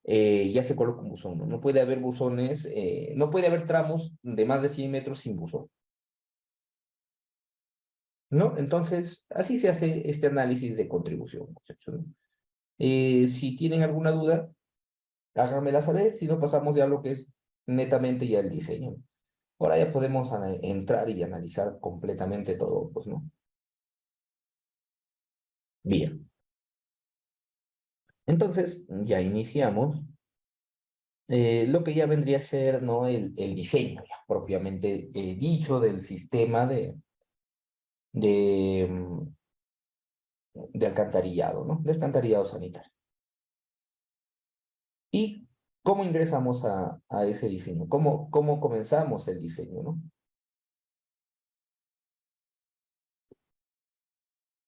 ya se coloca un buzón, ¿no? No puede haber buzones, no puede haber tramos de más de 100 metros sin buzón, ¿no? Entonces, así se hace este análisis de contribución, muchachos, ¿no? Si tienen alguna duda, háganmela saber, si no pasamos ya a lo que es netamente ya el diseño. Ahora ya podemos entrar y analizar completamente todo, pues, ¿no? Bien, entonces ya iniciamos lo que ya vendría a ser, ¿no? El diseño, ya propiamente dicho, del sistema de, mm, de alcantarillado, ¿no? De alcantarillado sanitario. ¿Y cómo ingresamos a ese diseño? ¿Cómo comenzamos el diseño, ¿no?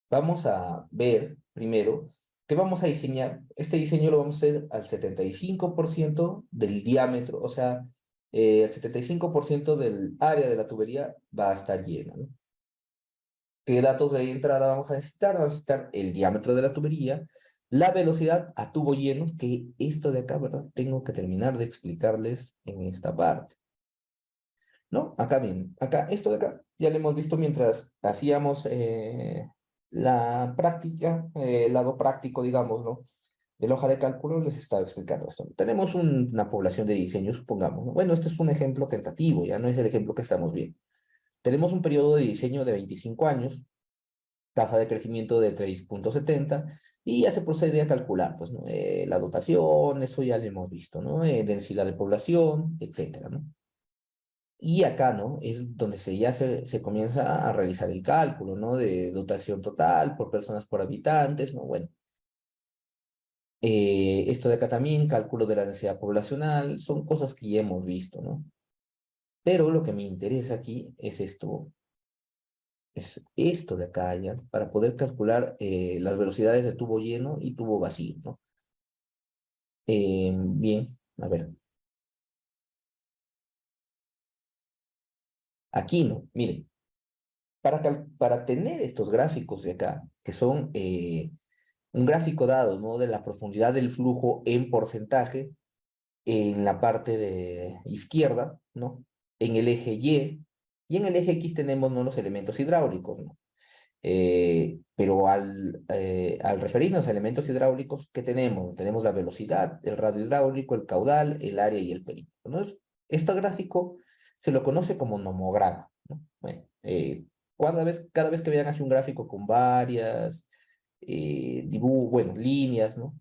Vamos a ver primero que vamos a diseñar, este diseño lo vamos a hacer al 75% del diámetro, o sea, el 75% del área de la tubería va a estar llena, ¿no? ¿Qué datos de entrada vamos a necesitar? Vamos a necesitar el diámetro de la tubería, la velocidad a tubo lleno, que esto de acá, ¿verdad? Tengo que terminar de explicarles en esta parte, ¿no? Acá bien, acá, esto de acá, ya lo hemos visto mientras hacíamos la práctica, el lado práctico, digamos, ¿no? De la hoja de cálculo les estaba explicando esto. Tenemos una población de diseño, supongamos, ¿no? Bueno, este es un ejemplo tentativo, ya no es el ejemplo que estamos viendo. Tenemos un periodo de diseño de 25 años, tasa de crecimiento de 3,70 y ya se procede a calcular, pues, ¿no? La dotación, eso ya lo hemos visto, ¿no? Densidad de población, etcétera, ¿no? Y acá, ¿no? Es donde ya se comienza a realizar el cálculo, ¿no? De dotación total por personas por habitantes, ¿no? Bueno, esto de acá también, cálculo de la densidad poblacional, son cosas que ya hemos visto, ¿no? Pero lo que me interesa aquí es esto de acá, ¿ya? Para poder calcular las velocidades de tubo lleno y tubo vacío, ¿no? Bien, a ver, aquí, ¿no? Miren, para tener estos gráficos de acá, que son un gráfico dado, ¿no? De la profundidad del flujo en porcentaje en la parte de izquierda, ¿no? En el eje y en el eje X tenemos, ¿no? Los elementos hidráulicos, ¿no? Pero al referirnos a elementos hidráulicos, ¿qué tenemos? Tenemos la velocidad, el radio hidráulico, el caudal, el área y el perímetro, ¿no? Este gráfico se lo conoce como nomograma, ¿no? Bueno, cada vez que vean así un gráfico con varias bueno, líneas, ¿no?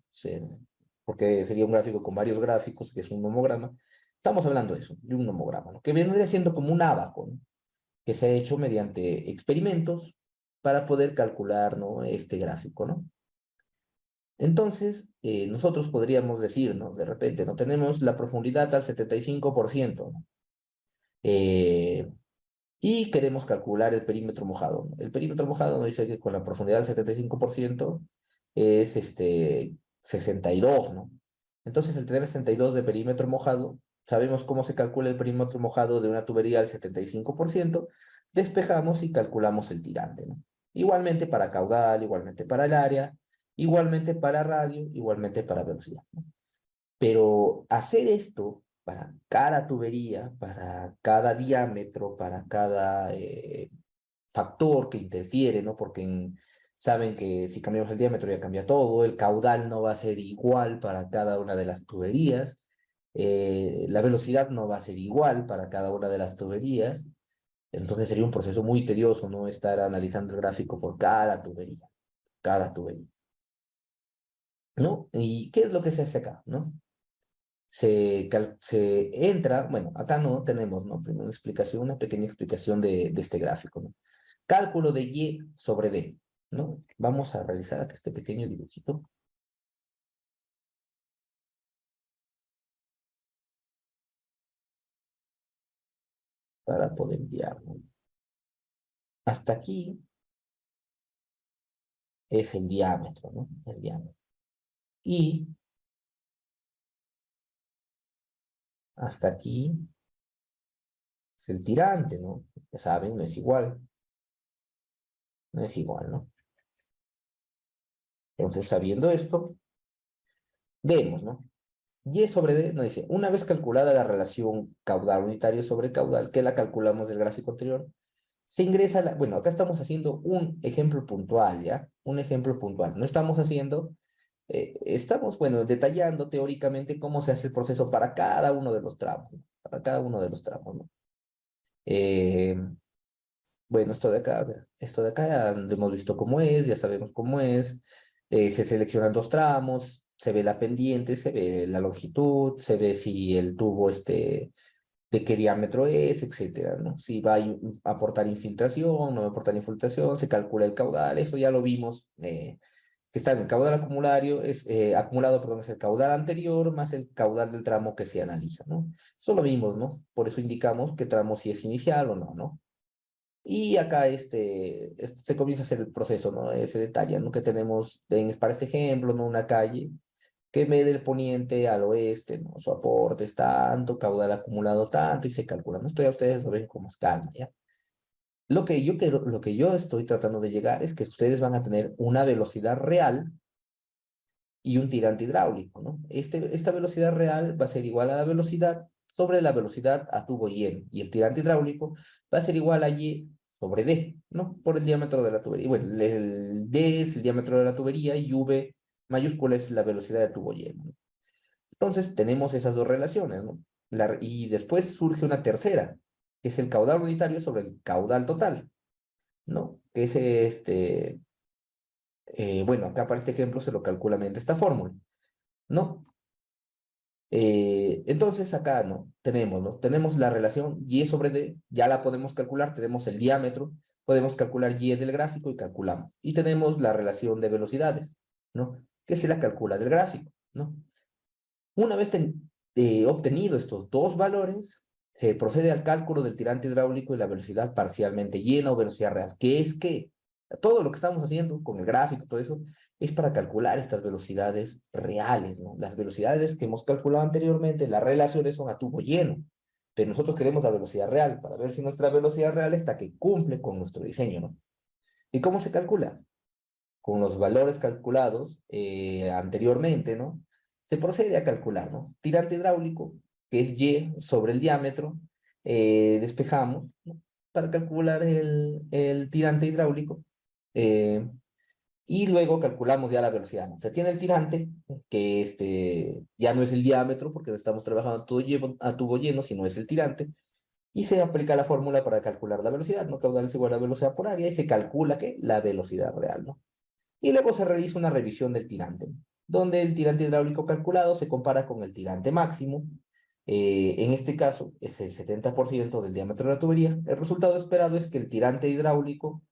Porque sería un gráfico con varios gráficos, que es un nomograma. Estamos hablando de eso, de un nomograma, ¿no? Que vendría siendo como un ábaco, ¿no? Que se ha hecho mediante experimentos para poder calcular, ¿no? Este gráfico, ¿no? Entonces, nosotros podríamos decir, ¿no? De repente, ¿no? Tenemos la profundidad al 75%, ¿no? Eh, y queremos calcular el perímetro mojado, ¿no? El perímetro mojado nos dice que con la profundidad del 75% es 62, ¿no? Entonces, al tener 62 de perímetro mojado, sabemos cómo se calcula el perímetro mojado de una tubería al 75%, despejamos y calculamos el tirante, ¿no? Igualmente para caudal, igualmente para el área, igualmente para radio, igualmente para velocidad, ¿no? Pero hacer esto para cada tubería, para cada diámetro, para cada factor que interfiere, ¿no? Porque saben que si cambiamos el diámetro ya cambia todo, el caudal no va a ser igual para cada una de las tuberías, la velocidad no va a ser igual para cada una de las tuberías, entonces sería un proceso muy tedioso, ¿no? Estar analizando el gráfico por cada tubería, ¿no? ¿Y qué es lo que se hace acá, ¿no? Se entra, bueno, acá no tenemos, ¿no? Primero una pequeña explicación de este gráfico, ¿no? Cálculo de Y sobre D, ¿no? Vamos a realizar acá este pequeño dibujito para poder guiar, ¿no? Hasta aquí es el diámetro, ¿no? El diámetro. Y hasta aquí es el tirante, ¿no? Ya saben, no es igual, no es igual, ¿no? Entonces, sabiendo esto, vemos, ¿no? Y sobre D nos dice, una vez calculada la relación caudal unitario sobre caudal, que la calculamos del gráfico anterior, se ingresa, bueno, acá estamos haciendo un ejemplo puntual, ¿ya? Un ejemplo puntual. No estamos haciendo, estamos, bueno, detallando teóricamente cómo se hace el proceso para cada uno de los tramos, ¿no? Para cada uno de los tramos, ¿no? Eh, bueno, esto de acá ya lo hemos visto cómo es, ya sabemos cómo es. Se seleccionan dos tramos, se ve la pendiente, se ve la longitud, se ve si el tubo de qué diámetro es, etcétera, ¿no? Si va a aportar infiltración, no va a aportar infiltración, se calcula el caudal, eso ya lo vimos, que está en el caudal acumulado, perdón, es el caudal anterior más el caudal del tramo que se analiza, ¿no? Eso lo vimos, ¿no? Por eso indicamos qué tramo si es inicial o no, ¿no? Y acá se comienza a hacer el proceso, ¿no? Se detalla, ¿no? Que tenemos, para este ejemplo, ¿no? Una calle que ve del poniente al oeste, ¿no? Su aporte es tanto, caudal acumulado tanto, y se calcula, ¿no? Esto ya ustedes lo ven con más calma, ¿ya? lo que yo estoy tratando de llegar es que ustedes van a tener una velocidad real y un tirante hidráulico, ¿no? Esta velocidad real va a ser igual a la velocidad sobre la velocidad a tubo lleno, y el tirante hidráulico va a ser igual a Y sobre D, ¿no? Por el diámetro de la tubería. Bueno, el D es el diámetro de la tubería y V mayúscula es la velocidad de tubo lleno, ¿no? Entonces tenemos esas dos relaciones, ¿no? Y después surge una tercera, que es el caudal unitario sobre el caudal total, ¿no? Que es bueno, acá para este ejemplo se lo calcula mediante esta fórmula, ¿no? Entonces acá, ¿no? Tenemos la relación Y sobre D, ya la podemos calcular, tenemos el diámetro, podemos calcular Y del gráfico y calculamos. Y tenemos la relación de velocidades, ¿no? Que se la calcula del gráfico, ¿no? Una vez obtenido estos dos valores, se procede al cálculo del tirante hidráulico y la velocidad parcialmente llena o velocidad real, que es que todo lo que estamos haciendo con el gráfico, todo eso, es para calcular estas velocidades reales, ¿no? Las velocidades que hemos calculado anteriormente, las relaciones son a tubo lleno, pero nosotros queremos la velocidad real para ver si nuestra velocidad real está que cumple con nuestro diseño, ¿no? ¿Y cómo se calcula? Con los valores calculados anteriormente, ¿no? Se procede a calcular, ¿no? Tirante hidráulico, que es Y sobre el diámetro, despejamos, ¿no? Para calcular el tirante hidráulico, eh, y luego calculamos ya la velocidad, ¿no? Se tiene el tirante, que ya no es el diámetro, porque estamos trabajando a tubo lleno, sino es el tirante, y se aplica la fórmula para calcular la velocidad, ¿no? Caudal es igual a velocidad por área, y se calcula, ¿qué? La velocidad real, ¿no? Y luego se realiza una revisión del tirante, donde el tirante hidráulico calculado se compara con el tirante máximo. En este caso es el 70% del diámetro de la tubería. El resultado esperado es que el tirante hidráulico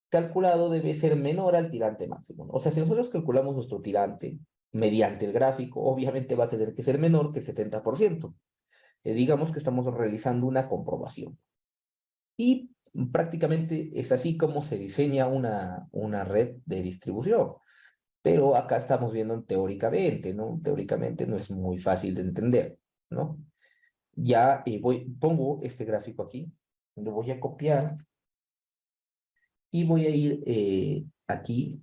calculado debe ser menor al tirante máximo, ¿no? O sea, si nosotros calculamos nuestro tirante mediante el gráfico, obviamente va a tener que ser menor que el 70%. Digamos que estamos realizando una comprobación. Y prácticamente es así como se diseña una red de distribución. Pero acá estamos viendo teóricamente, ¿no? Teóricamente no es muy fácil de entender, ¿no? Ya pongo este gráfico aquí, lo voy a copiar y voy a ir aquí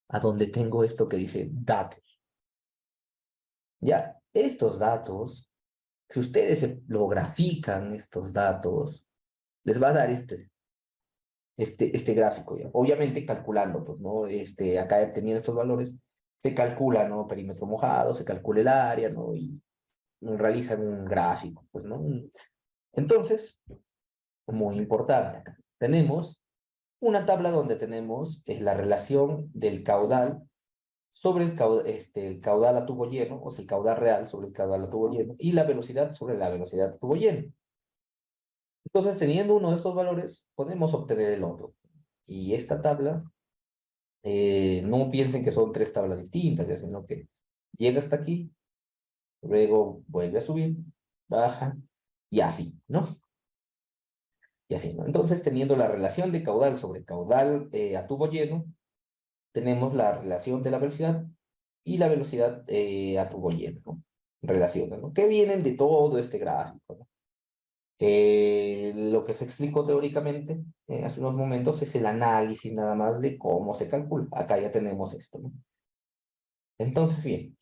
a donde tengo esto que dice datos. Ya, estos datos, si ustedes lo grafican, estos datos, les va a dar este gráfico, ¿ya? Obviamente calculando, pues, ¿no? Acá teniendo estos valores, se calcula, ¿no? Perímetro mojado, se calcula el área, ¿no? Y realizan un gráfico, pues, ¿no? Entonces, muy importante acá, tenemos una tabla donde tenemos la relación del caudal sobre el caudal a tubo lleno, o sea, el caudal real sobre el caudal a tubo lleno, y la velocidad sobre la velocidad a tubo lleno. Entonces, teniendo uno de estos valores, podemos obtener el otro. Y esta tabla, no piensen que son tres tablas distintas, ya, sino que llega hasta aquí, luego vuelve a subir, baja, y así, ¿no? Y así, ¿no? Entonces, teniendo la relación de caudal sobre caudal a tubo lleno, tenemos la relación de la velocidad y la velocidad a tubo lleno, ¿no? Relaciones, ¿no? Que vienen de todo este gráfico, ¿no? Lo que se explicó teóricamente hace unos momentos es el análisis nada más de cómo se calcula. Acá ya tenemos esto, ¿no? Entonces, bien,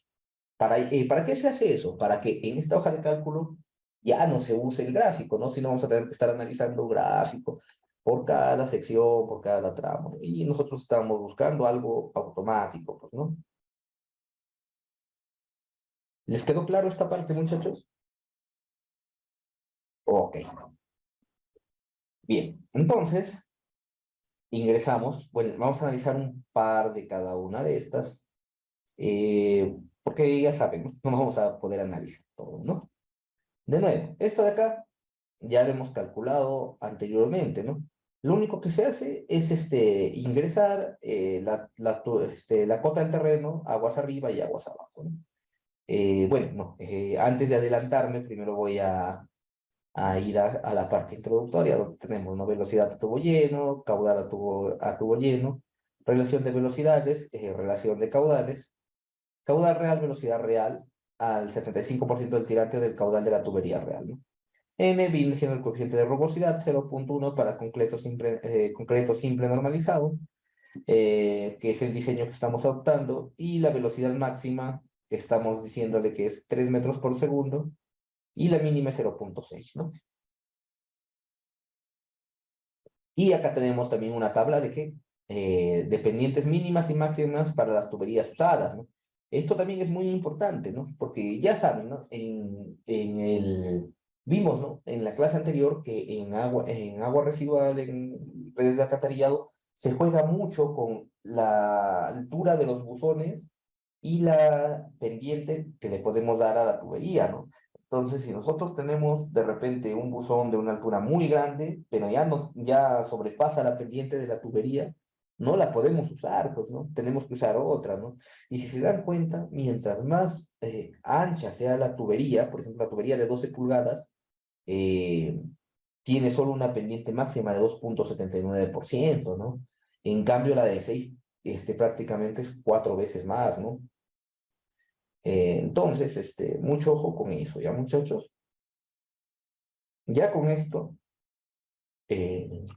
¿para qué se hace eso? Para que en esta hoja de cálculo ya no se use el gráfico, ¿no? Si no vamos a tener que estar analizando gráfico por cada sección, por cada tramo. Y nosotros estamos buscando algo automático, pues, ¿no? ¿Les quedó claro esta parte, muchachos? Ok, bien. Entonces, ingresamos. Bueno, vamos a analizar un par de cada una de estas, porque ya saben, ¿no? No vamos a poder analizar todo, ¿no? De nuevo, esta de acá ya lo hemos calculado anteriormente, ¿no? Lo único que se hace es ingresar la cota del terreno, aguas arriba y aguas abajo, ¿no? Bueno, no, antes de adelantarme, primero voy a ir a la parte introductoria, donde tenemos, ¿no? Velocidad a tubo lleno, caudal a tubo lleno, relación de velocidades, relación de caudales, caudal real, velocidad real, al 75% del tirante del caudal de la tubería real, ¿no? N viene siendo el coeficiente de rugosidad, 0.1 para concreto simple normalizado, que es el diseño que estamos adoptando, y la velocidad máxima, estamos diciéndole que es 3 metros por segundo, y la mínima es 0.6, ¿no? Y acá tenemos también una tabla de que de pendientes mínimas y máximas para las tuberías usadas, ¿no? Esto también es muy importante, ¿no? Porque ya saben, ¿no? Vimos, ¿no? En la clase anterior que en agua residual, en redes de alcantarillado, se juega mucho con la altura de los buzones y la pendiente que le podemos dar a la tubería, ¿no? Entonces, si nosotros tenemos de repente un buzón de una altura muy grande, pero ya no, ya sobrepasa la pendiente de la tubería, no la podemos usar, pues, ¿no? Tenemos que usar otra, ¿no? Y si se dan cuenta, mientras más ancha sea la tubería, por ejemplo, la tubería de 12 pulgadas, eh, tiene solo una pendiente máxima de 2.79%, ¿no? En cambio, la de 6 prácticamente es 4 veces más, ¿no? Entonces, mucho ojo con eso, ¿ya, muchachos? Ya con esto, eh,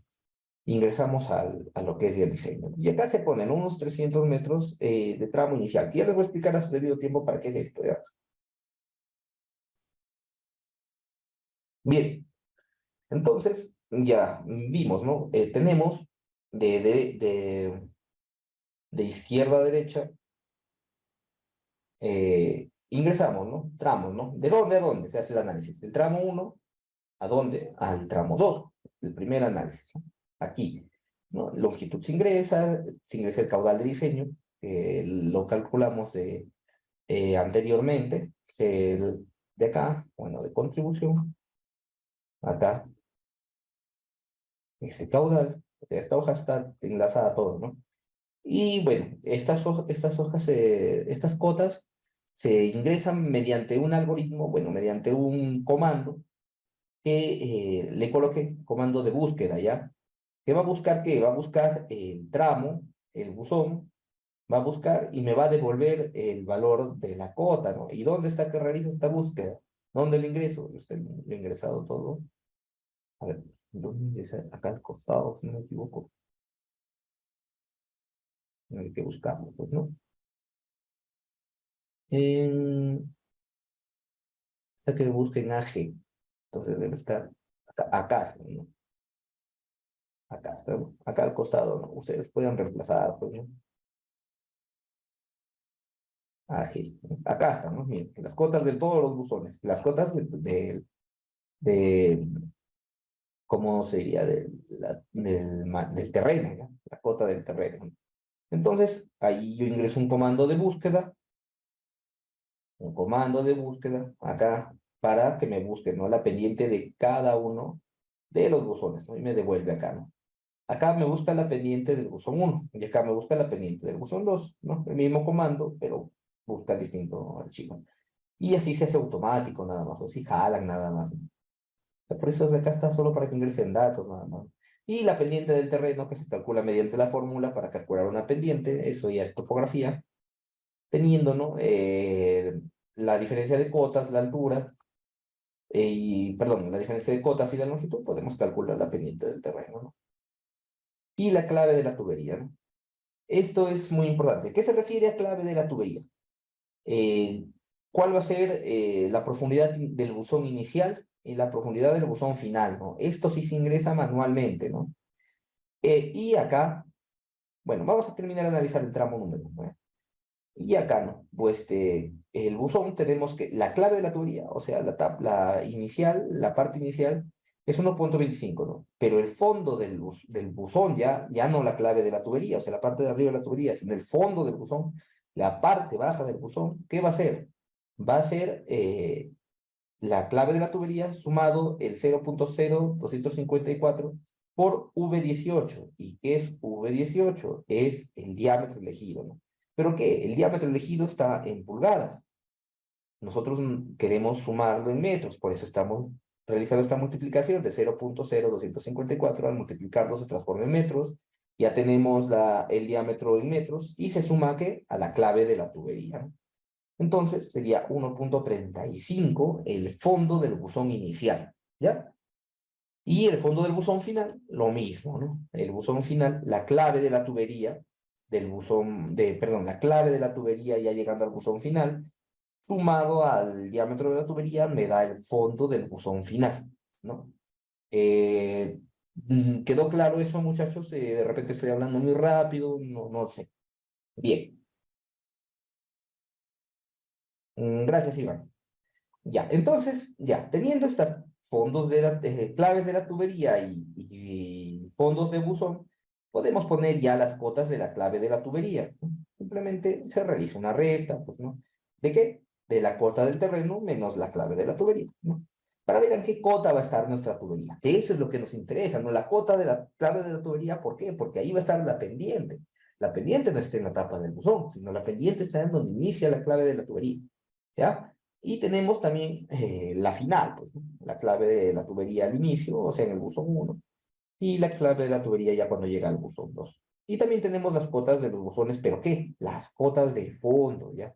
ingresamos a lo que es el diseño. Y acá se ponen unos 300 metros de tramo inicial. Que ya les voy a explicar a su debido tiempo para qué es esto, ¿ya? Bien, entonces, ya vimos, ¿no? Tenemos de, de, de, de izquierda a derecha, ingresamos, ¿no? Tramos, ¿no? ¿De dónde a dónde se hace el análisis? Del tramo uno, ¿a dónde? Al tramo 2, el primer análisis, ¿no? Aquí, ¿no? Longitud se ingresa el caudal de diseño, lo calculamos anteriormente, de acá, bueno, de contribución, acá, este caudal, esta hoja está enlazada a todo, ¿no? Y bueno, estas cotas se ingresan mediante un algoritmo, bueno, mediante un comando que le coloque comando de búsqueda, ¿ya? ¿Qué va a buscar qué? Va a buscar el tramo, el buzón, va a buscar y me va a devolver el valor de la cota, ¿no? ¿Y dónde está que realiza esta búsqueda? ¿Dónde lo ingreso? Lo he ingresado todo. A ver, ¿dónde ingresa? Acá al costado, si no me equivoco. Hay que buscarlo, pues, ¿no? En... Hasta que busque en AG. Entonces debe estar acá está, ¿no? Acá está, ¿no? Acá al costado, ¿no? Ustedes pueden reemplazar, pues, ¿no? AG. Acá están, ¿no? Miren, las cotas de todos los buzones, las cotas de ¿cómo sería? Del terreno, ¿no? La cota del terreno, ¿no? Entonces, ahí yo ingreso un comando de búsqueda, acá, para que me busque, ¿no? La pendiente de cada uno de los buzones, ¿no? Y me devuelve acá, ¿no? Acá me busca la pendiente del buzón uno y acá me busca la pendiente del buzón 2, ¿no? El mismo comando, pero busca distinto archivo. Y así se hace automático nada más, o si jalan nada más, ¿no? Por eso acá está solo para que ingresen datos nada más. Y la pendiente del terreno que se calcula mediante la fórmula para calcular una pendiente, eso ya es topografía, teniendo, ¿no? La diferencia de cotas, la altura, perdón, la diferencia de cotas y la longitud, podemos calcular la pendiente del terreno, ¿no? Y la clave de la tubería, ¿no? Esto es muy importante. ¿Qué se refiere a clave de la tubería? Eh, ¿Cuál va a ser la profundidad del buzón inicial y la profundidad del buzón final, ¿no? Esto sí se ingresa manualmente, ¿no? Y acá, bueno, vamos a terminar de analizar el tramo número 1, ¿no? Y acá, ¿no? Pues el buzón tenemos que, la clave de la tubería, o sea, la inicial, la parte inicial, es 1.25, ¿no? Pero el fondo del buzón, ya no la clave de la tubería, o sea, la parte de arriba de la tubería, sino el fondo del buzón, la parte baja del buzón, ¿qué va a ser? Va a ser la clave de la tubería sumado el 0.0254 por V18. ¿Y qué es V18? Es el diámetro elegido, ¿no? ¿Pero qué? El diámetro elegido está en pulgadas. Nosotros queremos sumarlo en metros, por eso estamos realizando esta multiplicación de 0.0254, al multiplicarlo se transforma en metros, ya tenemos el diámetro en metros y se suma ¿qué? A la clave de la tubería, ¿no? Entonces sería 1.35 el fondo del buzón inicial. ¿ya? Y el fondo del buzón final, lo mismo, ¿no? El buzón final, la clave de la tubería del buzón, perdón, la clave de la tubería ya llegando al buzón final, sumado al diámetro de la tubería, me da el fondo del buzón final, ¿no? ¿Quedó claro eso, muchachos? De repente estoy hablando muy rápido, no sé. Bien. Gracias, Iván. Ya, entonces, ya, teniendo estas fondos claves de la tubería y fondos de buzón, podemos poner ya las cotas de la clave de la tubería, ¿no? Simplemente se realiza una resta, pues, ¿no? ¿De qué? De la cota del terreno menos la clave de la tubería, ¿no? Para ver en qué cota va a estar nuestra tubería. Eso es lo que nos interesa, ¿no? La cota de la clave de la tubería, ¿por qué? Porque ahí va a estar la pendiente. La pendiente no está en la tapa del buzón, sino la pendiente está en donde inicia la clave de la tubería, ¿ya? Y tenemos también la final, pues, ¿no? La clave de la tubería al inicio, o sea, en el buzón uno, y la clave de la tubería ya cuando llega al buzón 2. Y también tenemos las cotas de los buzones, ¿pero qué? Las cotas de fondo, ¿ya?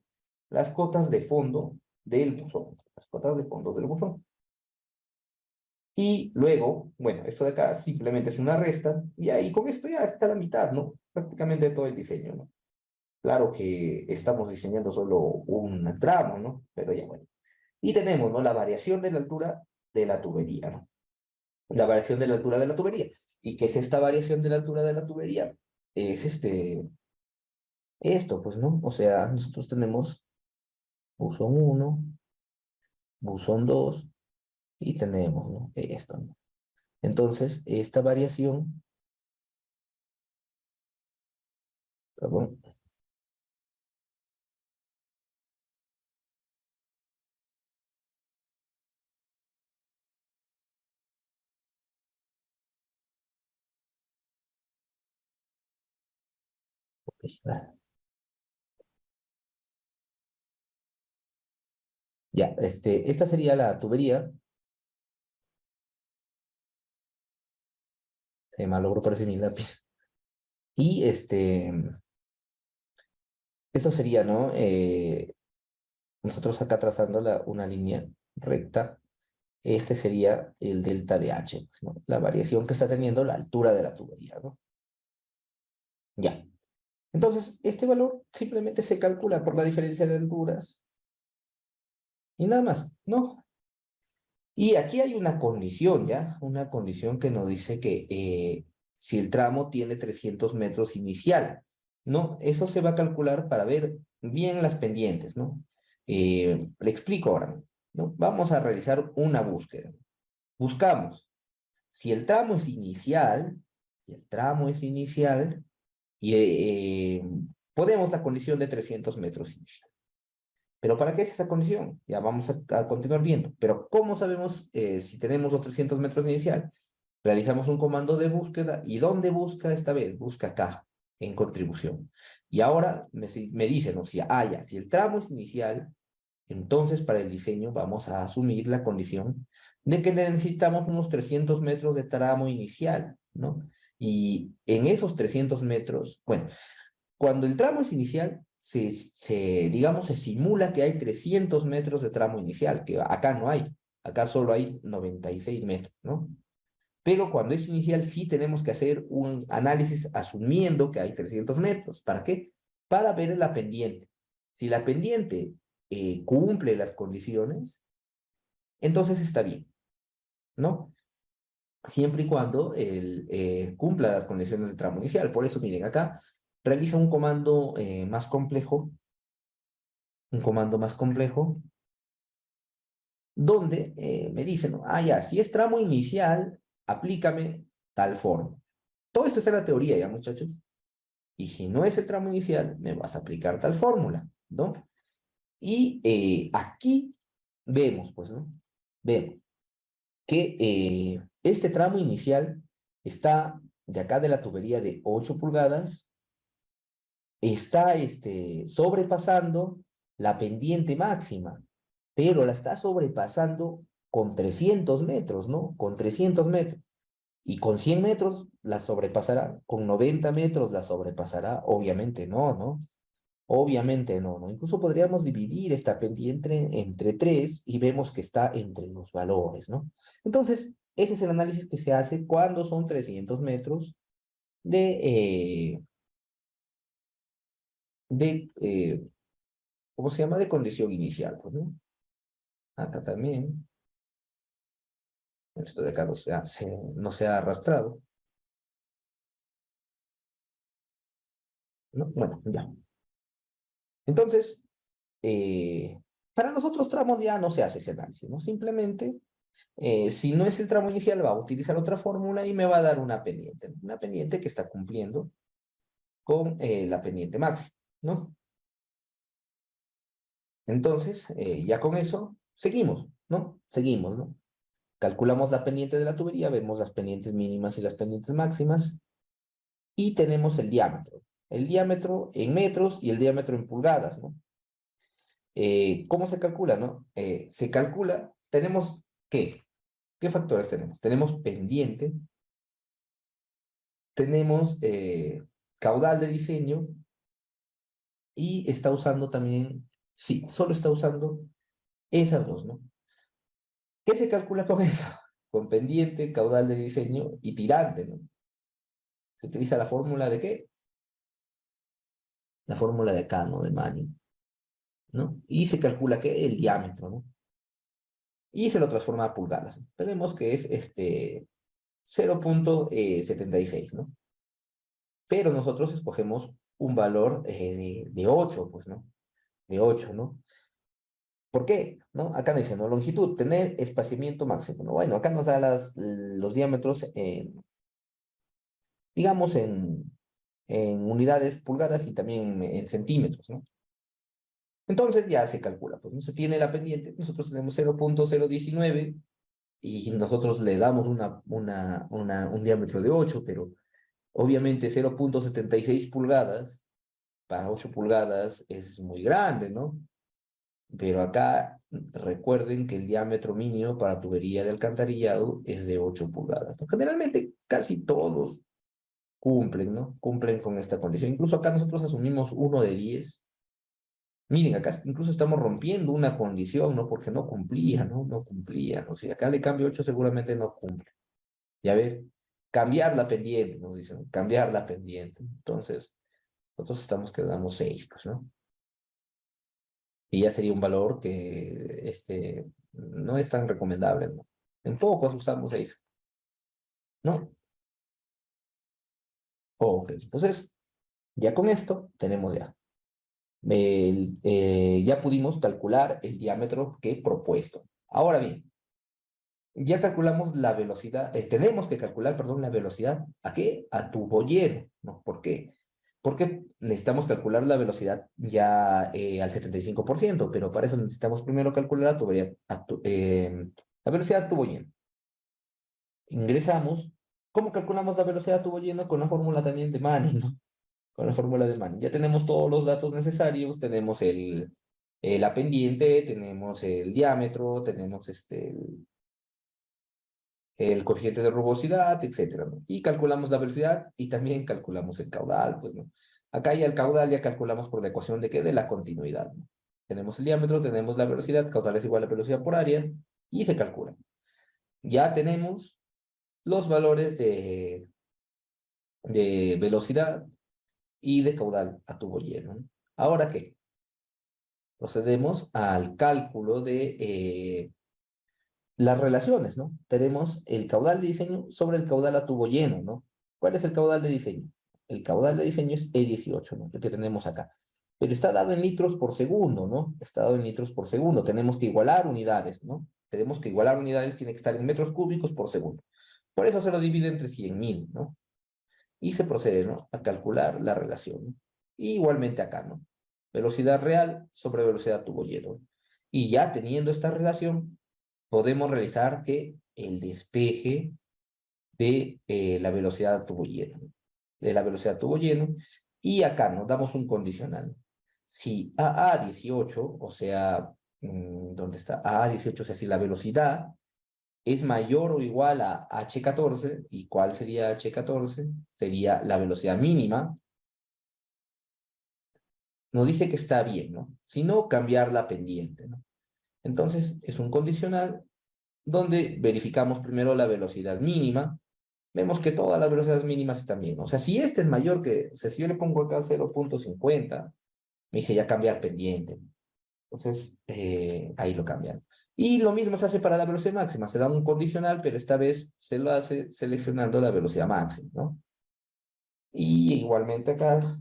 Las cotas de fondo del buzón, las cotas de fondo del buzón. Y luego, bueno, esto de acá simplemente es una resta, y ahí con esto ya está la mitad, ¿no? Prácticamente todo el diseño, ¿no? Claro que estamos diseñando solo un tramo, ¿no? Pero ya bueno. Y tenemos, ¿no? La variación de la altura de la tubería, ¿no? La variación de la altura de la tubería. ¿Y qué es esta variación de la altura de la tubería? Es esto, pues, ¿no? O sea, nosotros tenemos buzón uno, buzón 2 y tenemos, ¿no? Esto, ¿no? Entonces, esta variación, perdón, ya, esta sería la tubería, se me logró parecer mi lápiz. Y esto sería, ¿no? Nosotros acá trazando una línea recta. Este sería el delta de H, pues, ¿no? La variación que está teniendo la altura de la tubería, ¿no? Ya. Entonces, este valor simplemente se calcula por la diferencia de alturas y nada más, ¿no? Y aquí hay una condición, ¿ya? Una condición que nos dice que si el tramo tiene 300 metros inicial, ¿no? Eso se va a calcular para ver bien las pendientes, ¿no? Le explico ahora, ¿no? Vamos a realizar una búsqueda. Buscamos. Si el tramo es inicial, si el tramo es inicial, y ponemos la condición de 300 metros inicial. ¿Pero para qué es esa condición? Ya vamos a continuar viendo. Pero ¿cómo sabemos si tenemos los 300 metros inicial? Realizamos un comando de búsqueda. ¿Y dónde busca esta vez? Busca acá, en contribución. Y ahora me dice, ¿no? Si el tramo es inicial, entonces para el diseño vamos a asumir la condición de que necesitamos unos 300 metros de tramo inicial, ¿no? Y en esos 300 metros, bueno, cuando el tramo es inicial, digamos, se simula que hay 300 metros de tramo inicial, que acá no hay, acá solo hay 96 metros, ¿no? Pero cuando es inicial sí tenemos que hacer un análisis asumiendo que hay 300 metros. ¿Para qué? Para ver la pendiente. Si la pendiente cumple las condiciones, entonces está bien, ¿no? Siempre y cuando cumpla las condiciones de tramo inicial. Por eso, miren, acá realiza un comando más complejo, donde me dice, ¿no? Ah, ya, si es tramo inicial, aplícame tal forma. Todo esto está en la teoría, ya, muchachos. Y si no es el tramo inicial, me vas a aplicar tal fórmula, ¿no? Y aquí vemos, pues, ¿no? Vemos que este tramo inicial está de acá de la tubería de 8 pulgadas, está sobrepasando la pendiente máxima, pero la está sobrepasando con 300 metros, ¿no? Con 300 metros. Y con 100 metros la sobrepasará, con 90 metros la sobrepasará, obviamente no, ¿no? Obviamente no, ¿no? Incluso podríamos dividir esta pendiente entre 3 y vemos que está entre los valores, ¿no? Entonces, ese es el análisis que se hace cuando son 300 metros de, eh, de ¿cómo se llama? De condición inicial, pues, ¿no? Acá también, esto de acá no se ha arrastrado, ¿no? Bueno, ya. Entonces, para los otros tramos ya no se hace ese análisis, ¿no? Simplemente, si no es el tramo inicial, va a utilizar otra fórmula y me va a dar una pendiente, ¿no? Una pendiente que está cumpliendo con la pendiente máxima, ¿no? Entonces, ya con eso, seguimos, ¿no? Seguimos, ¿no? Calculamos la pendiente de la tubería, vemos las pendientes mínimas y las pendientes máximas, y tenemos el diámetro. El diámetro en metros y el diámetro en pulgadas, ¿no? ¿Cómo se calcula, no? Se calcula, tenemos, ¿qué? ¿Qué factores tenemos? Tenemos pendiente, tenemos caudal de diseño y está usando también, sí, solo está usando esas dos, ¿no? ¿Qué se calcula con eso? Con pendiente, caudal de diseño y tirante, ¿no? Se utiliza la fórmula de ¿qué? La fórmula de acá, ¿no? De Manning, ¿no? Y se calcula ¿qué? El diámetro, ¿no? Y se lo transforma a pulgadas. Tenemos que es 0,76, ¿no? Pero nosotros escogemos un valor de 8, pues, ¿no? De 8, ¿no? ¿Por qué? ¿No? Acá nos dice, ¿no? Longitud, tener espaciamiento máximo, ¿no? Bueno, acá nos da los diámetros, digamos, en unidades pulgadas y también en centímetros, ¿no? Entonces ya se calcula, pues no se tiene la pendiente, nosotros tenemos 0,019 y nosotros le damos un diámetro de 8, pero obviamente 0,76 pulgadas para 8 pulgadas es muy grande, ¿no? Pero acá recuerden que el diámetro mínimo para tubería de alcantarillado es de 8 pulgadas, ¿no? Generalmente casi todos cumplen, ¿no? Cumplen con esta condición. Incluso acá nosotros asumimos uno de 10. Miren, acá incluso estamos rompiendo una condición, ¿no? Porque no cumplía, ¿no? No cumplía, ¿no? Si acá le cambio 8 seguramente no cumple. Ya ver, cambiar la pendiente, nos dicen, cambiar la pendiente. Entonces, nosotros estamos que damos 6, pues, ¿no? Y ya sería un valor que no es tan recomendable, ¿no? En pocos usamos 6, ¿no? Ok, entonces, ya con esto tenemos ya. Ya pudimos calcular el diámetro que he propuesto. Ahora bien, ya calculamos la velocidad, tenemos que calcular, perdón, la velocidad, ¿a qué? A tubo lleno, ¿no? ¿Por qué? Porque necesitamos calcular la velocidad ya al 75%, pero para eso necesitamos primero calcular la velocidad a tubo lleno. Ingresamos. ¿Cómo calculamos la velocidad a tubo lleno? Con la fórmula también de Manning, ¿no? Con la fórmula de Manning. Ya tenemos todos los datos necesarios, tenemos la pendiente, tenemos el diámetro, tenemos el coeficiente de rugosidad, etcétera, ¿no? Y calculamos la velocidad y también calculamos el caudal, pues, ¿no? Acá ya el caudal ya calculamos por la ecuación de qué, de la continuidad, ¿no? Tenemos el diámetro, tenemos la velocidad, caudal es igual a velocidad por área, y se calcula. Ya tenemos los valores de velocidad y de caudal a tubo lleno, ¿no? ¿Ahora qué? Procedemos al cálculo de las relaciones, ¿no? Tenemos el caudal de diseño sobre el caudal a tubo lleno, ¿no? ¿Cuál es el caudal de diseño? El caudal de diseño es E18, ¿no? El que tenemos acá. Pero está dado en litros por segundo, ¿no? Está dado en litros por segundo. Tenemos que igualar unidades, ¿no? Tenemos que igualar unidades, tiene que estar en metros cúbicos por segundo. Por eso se lo divide entre 100.000, ¿no? Y se procede, ¿no? A calcular la relación, ¿no? Y igualmente acá, ¿no? Velocidad real sobre velocidad tubo lleno. Y ya teniendo esta relación, podemos realizar que el despeje de la velocidad a tubo lleno, ¿no? De la velocidad a tubo lleno, y acá nos damos un condicional. Si AA18, o sea, ¿dónde está? AA18, o sea, si la velocidad es mayor o igual a H14, ¿y cuál sería H14? Sería la velocidad mínima nos dice que está bien, ¿no? Si no, cambiar la pendiente, ¿no? Entonces, es un condicional donde verificamos primero la velocidad mínima, vemos que todas las velocidades mínimas están bien. O sea, si este es mayor que, o sea, si yo le pongo acá 0,50, me dice ya cambiar pendiente. Entonces, ahí lo cambian. Y lo mismo se hace para la velocidad máxima. Se da un condicional, pero esta vez se lo hace seleccionando la velocidad máxima, ¿no? Y igualmente acá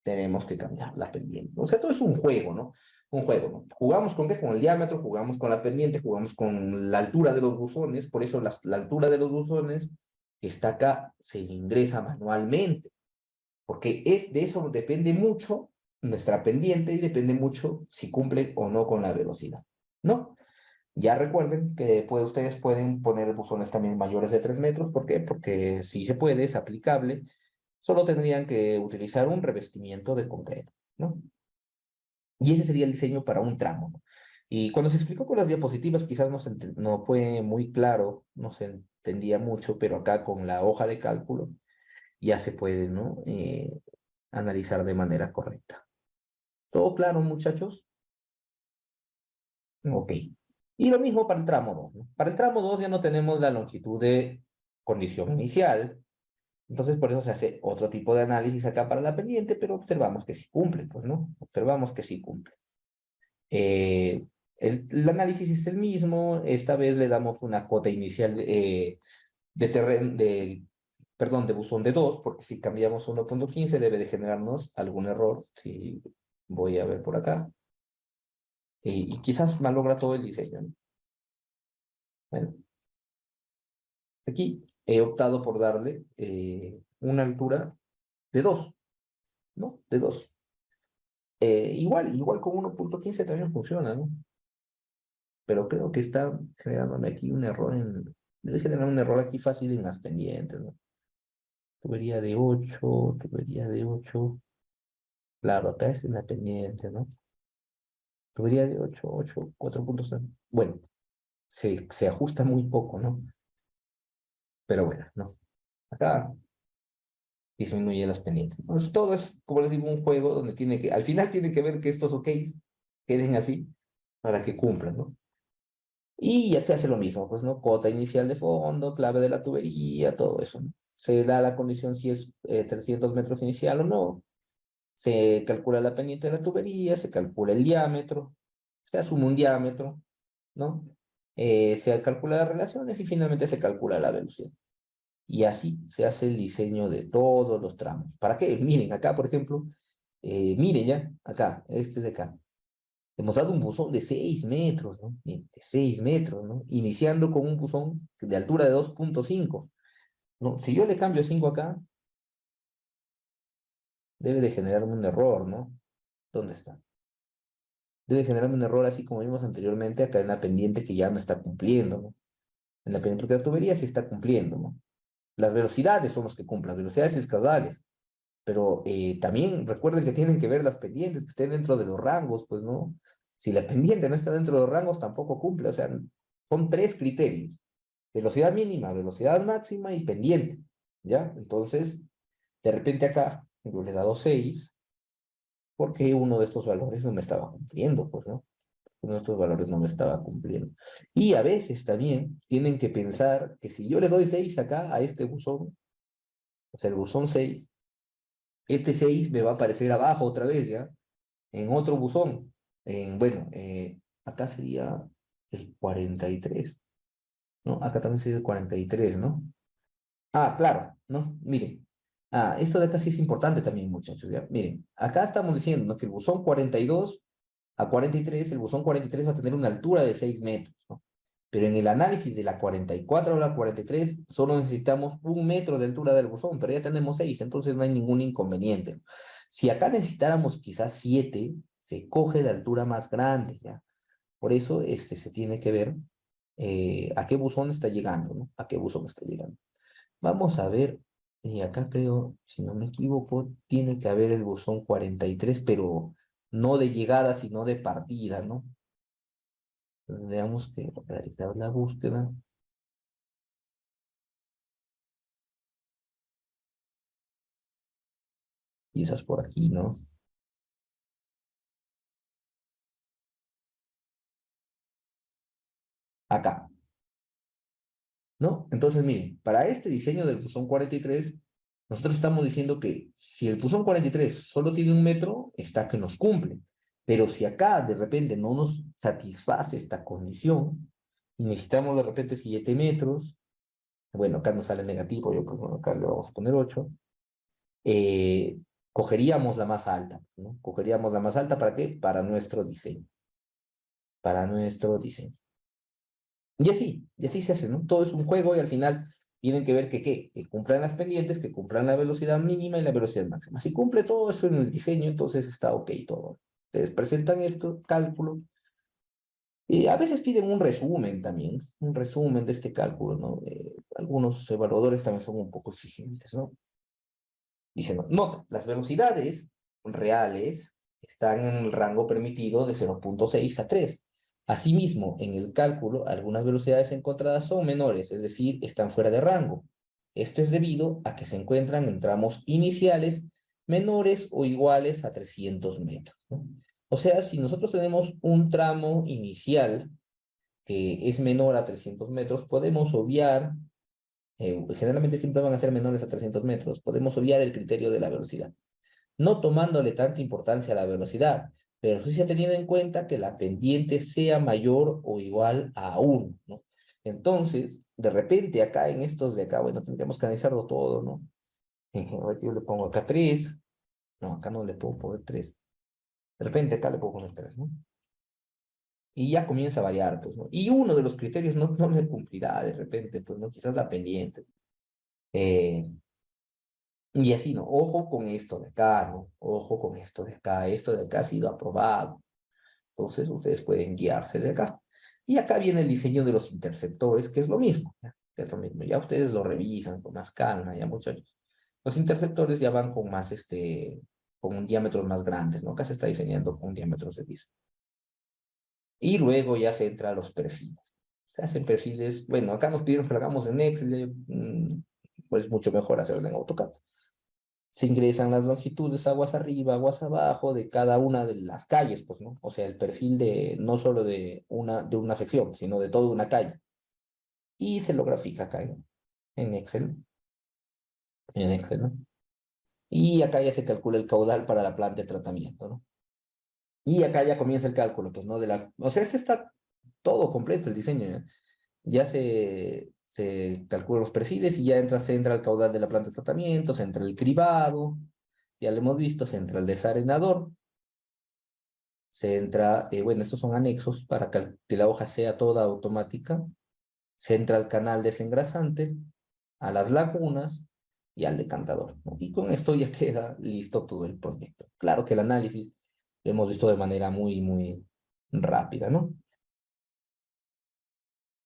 tenemos que cambiar la pendiente. O sea, todo es un juego, ¿no? Un juego, ¿no? Jugamos con qué? Con el diámetro, jugamos con la pendiente, jugamos con la altura de los buzones. Por eso la altura de los buzones que está acá se ingresa manualmente, porque de eso depende mucho nuestra pendiente y depende mucho si cumple o no con la velocidad, ¿no? Ya recuerden que ustedes pueden poner buzones también mayores de 3 metros. ¿Por qué? Porque si se puede, es aplicable. Solo tendrían que utilizar un revestimiento de concreto, ¿no? Y ese sería el diseño para un tramo, ¿no? Y cuando se explicó con las diapositivas, quizás no fue muy claro, no se entendía mucho, pero acá con la hoja de cálculo ya se puede, ¿no? Analizar de manera correcta. ¿Todo claro, muchachos? Ok. Y lo mismo para el tramo 2, ¿no? Para el tramo 2 ya no tenemos la longitud de condición inicial, entonces por eso se hace otro tipo de análisis acá para la pendiente, pero observamos que sí cumple, pues, ¿no? Observamos que sí cumple. Eh, el análisis es el mismo, esta vez le damos una cuota inicial de terreno, perdón, de buzón de 2, porque si cambiamos 1,15 debe de generarnos algún error, si voy a ver por acá, y quizás malogra todo el diseño, ¿no? Bueno, aquí he optado por darle una altura de 2, ¿no? De 2. Igual con 1,15 también funciona, ¿no? Pero creo que está generándome aquí un error debe generar un error aquí fácil en las pendientes, ¿no? Tubería de 8, tubería de 8. Claro, acá es en la pendiente, ¿no? Tubería de 8, 4,6. Bueno, se ajusta muy poco, ¿no? Pero bueno, ¿no? Acá disminuye las pendientes. Entonces, todo es, como les digo, un juego donde al final tiene que ver que estos OKs queden así para que cumplan, ¿no? Y ya se hace lo mismo, pues, ¿no? Cota inicial de fondo, clave de la tubería, todo eso, ¿no? Se da la condición si es 300 metros inicial o no. Se calcula la pendiente de la tubería, se calcula el diámetro, se asume un diámetro, ¿no? Se calcula las relaciones y finalmente se calcula la velocidad. Y así se hace el diseño de todos los tramos. ¿Para qué? Miren, acá, por ejemplo, miren ya, acá, este de acá. Hemos dado un buzón de 6 metros, ¿no? Bien, de 6 metros, ¿no? Iniciando con un buzón de altura de 2,5, ¿no? Si yo le cambio 5 acá, debe de generarme un error, ¿no? ¿Dónde está? Debe generarme un error así como vimos anteriormente acá en la pendiente que ya no está cumpliendo, ¿no? En la pendiente, porque la tubería sí está cumpliendo, ¿no? Las velocidades son los que cumplen, las velocidades escalares. Pero también recuerden que tienen que ver las pendientes, que estén dentro de los rangos, pues no. Si la pendiente no está dentro de los rangos, tampoco cumple. O sea, son 3 criterios: velocidad mínima, velocidad máxima y pendiente. ¿Ya? Entonces, de repente acá yo le he dado 6 porque uno de estos valores no me estaba cumpliendo, pues, ¿no? Uno de estos valores no me estaba cumpliendo. Y a veces también tienen que pensar que si yo le doy 6 acá a este buzón, o sea, el buzón 6, este 6 me va a aparecer abajo otra vez, ¿ya? En otro buzón. Bueno, acá sería el 43, ¿no? Acá también sería el 43, ¿no? Ah, claro, ¿no? Miren. Ah, esto de acá sí es importante también, muchachos, ¿ya? Miren, acá estamos diciendo, ¿no? Que el buzón 42 a 43, el buzón 43 va a tener una altura de 6 metros, ¿no? Pero en el análisis de la 44 a la 43 solo necesitamos 1 metro de altura del buzón, pero ya tenemos 6, entonces no hay ningún inconveniente. Si acá necesitáramos quizás 7, se coge la altura más grande, ¿ya? Por eso se tiene que ver a qué buzón está llegando, ¿no? A qué buzón está llegando. Vamos a ver, y acá creo, si no me equivoco, tiene que haber el buzón 43, pero no de llegada, sino de partida, ¿no? Tendríamos que realizar la búsqueda. Quizás por aquí, ¿no? acá, ¿no? Entonces, miren, para este diseño del buzón 43, nosotros estamos diciendo que si el buzón 43 solo tiene 1 metro, está que nos cumple. Pero si acá de repente no nos satisface esta condición, y necesitamos de repente 7 metros, bueno, acá nos sale negativo, yo creo que acá le vamos a poner 8, eh, cogeríamos la más alta, ¿no? Cogeríamos la más alta, ¿para qué? Para nuestro diseño. Para nuestro diseño. Y así se hace, ¿no? Todo es un juego y al final tienen que ver que, ¿qué? Que cumplan las pendientes, que cumplan la velocidad mínima y la velocidad máxima. Si cumple todo eso en el diseño, entonces está ok todo. Ustedes presentan esto, cálculo, y a veces piden un resumen también, un resumen de este cálculo, ¿no? Algunos evaluadores también son un poco exigentes, ¿no? Dicen, no, nota, las velocidades reales están en el rango permitido de 0,6 a 3. Asimismo, en el cálculo, algunas velocidades encontradas son menores, es decir, están fuera de rango. Esto es debido a que se encuentran en tramos iniciales menores o iguales a 300 metros, ¿no? O sea, si nosotros tenemos un tramo inicial que es menor a 300 metros, podemos obviar, generalmente siempre van a ser menores a 300 metros, podemos obviar el criterio de la velocidad, no tomándole tanta importancia a la velocidad, pero sí se teniendo en cuenta que la pendiente sea mayor o igual a 1, ¿no? Entonces, de repente acá en estos de acá, bueno, tendríamos que analizarlo todo, ¿no? Yo le pongo acá 3, no, acá no le puedo poner 3, de repente acá le puedo poner 3, ¿no? Y ya comienza a variar, pues, ¿no? Y uno de los criterios no me cumplirá de repente, pues, ¿no? Quizás la pendiente. Eh, y así, ¿no? Ojo con esto de acá, ¿no? Ojo con esto de acá ha sido aprobado. Entonces, ustedes pueden guiarse de acá. Y acá viene el diseño de los interceptores, que es lo mismo, ¿ya? Que es lo mismo. Ya ustedes lo revisan con más calma, ya muchachos. Los interceptores ya van con más, con un diámetros más grandes, ¿no? Acá se está diseñando con diámetros de 10. Y luego ya se entra a los perfiles. Se hacen perfiles, bueno, acá nos pidieron que lo hagamos en Excel, pues mucho mejor hacerlo en AutoCAD. Se ingresan las longitudes aguas arriba, aguas abajo de cada una de las calles, pues, ¿no? O sea, el perfil de, no solo de una sección, sino de toda una calle. Y se lo grafica acá en Excel, en Excel, ¿no? Y acá ya se calcula el caudal para la planta de tratamiento, ¿no? Y acá ya comienza el cálculo, pues, ¿no? O sea, este está todo completo, el diseño, ¿ya? Ya se calculan los perfiles y ya se entra el caudal de la planta de tratamiento, se entra el cribado, ya lo hemos visto, se entra el desarenador, se entra, bueno, estos son anexos para que la hoja sea toda automática, se entra al canal desengrasante, a las lagunas y al decantador, ¿no? Y con esto ya queda listo todo el proyecto. Claro que el análisis lo hemos visto de manera muy, muy rápida, ¿no?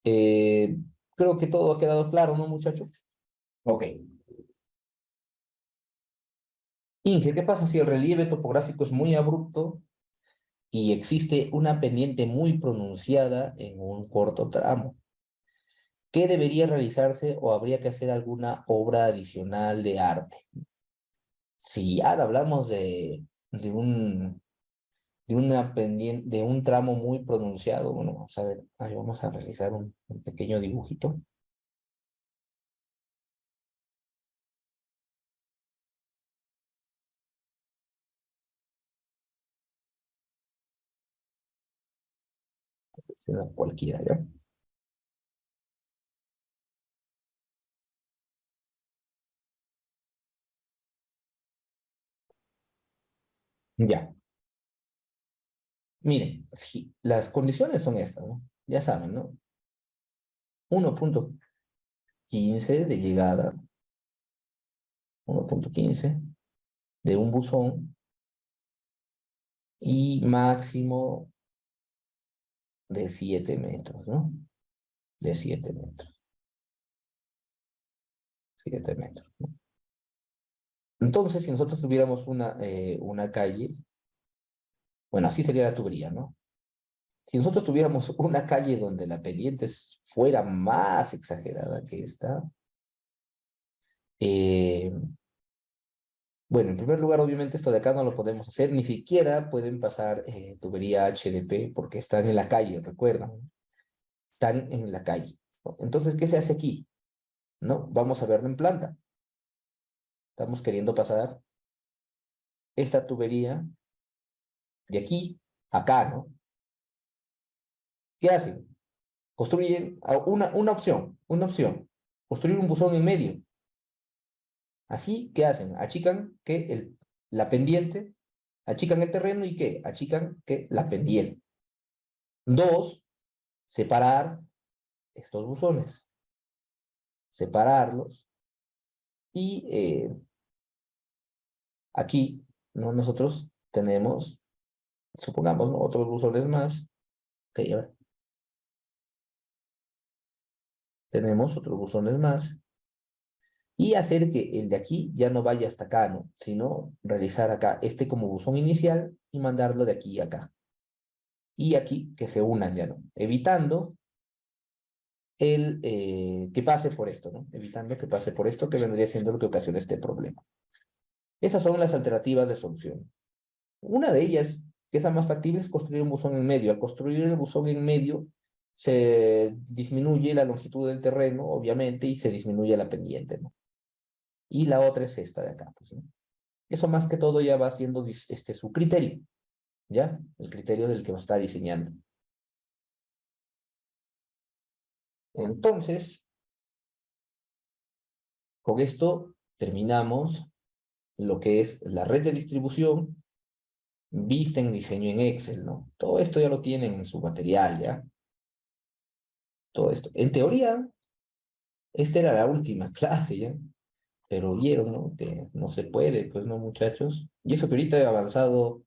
Eh, Creo que todo ha quedado claro, ¿no, muchachos? Ok. Inge, ¿qué pasa si el relieve topográfico es muy abrupto y existe una pendiente muy pronunciada en un corto tramo? ¿Qué debería realizarse o habría que hacer alguna obra adicional de arte? Si ya hablamos de una pendiente, de un tramo muy pronunciado, bueno, vamos a ver, ahí vamos a realizar un pequeño dibujito. Será cualquiera, ¿ya? Ya. Miren, las condiciones son estas, ¿no? Ya saben, ¿no? 1,15 de llegada, 1,15 de un buzón y máximo de 7 metros, ¿no? De 7 metros, 7 metros, ¿no? Entonces, si nosotros tuviéramos una calle, bueno, así sería la tubería, ¿no? Si nosotros tuviéramos una calle donde la pendiente fuera más exagerada que esta, eh, bueno, en primer lugar, obviamente esto de acá no lo podemos hacer, ni siquiera pueden pasar tubería HDP porque están en la calle, recuerdan. están en la calle, ¿no? Entonces, ¿qué se hace aquí? ¿No? Vamos a verlo en planta. Estamos queriendo pasar esta tubería de aquí a acá, ¿no? ¿Qué hacen? Construyen una opción, construir un buzón en medio. Así, ¿qué hacen? Achican que la pendiente, achican el terreno y ¿qué? Achican que la pendiente. Dos, separar estos buzones, separarlos y aquí, ¿no? Nosotros tenemos, supongamos, ¿no? Otros buzones más, que a ver, tenemos otros buzones más y hacer que el de aquí ya no vaya hasta acá, ¿no? Sino realizar acá este como buzón inicial y mandarlo de aquí a acá. Y aquí que se unan ya, ¿no? Evitando que pase por esto, ¿no? Evitando que pase por esto, que vendría siendo lo que ocasiona este problema. Esas son las alternativas de solución. Una de ellas, que es la más factible, es construir un buzón en medio. Al construir el buzón en medio, se disminuye la longitud del terreno, obviamente, y se disminuye la pendiente, ¿no? Y la otra es esta de acá, pues, ¿no? Eso más que todo ya va siendo su criterio, ¿ya? El criterio del que va a estar diseñando. Entonces, con esto terminamos lo que es la red de distribución vista en diseño en Excel, ¿no? Todo esto ya lo tienen en su material, ¿ya? Todo esto. En teoría, esta era la última clase, ¿ya? Pero vieron, ¿no? Que no se puede, pues, ¿no, muchachos? Y eso que ahorita he avanzado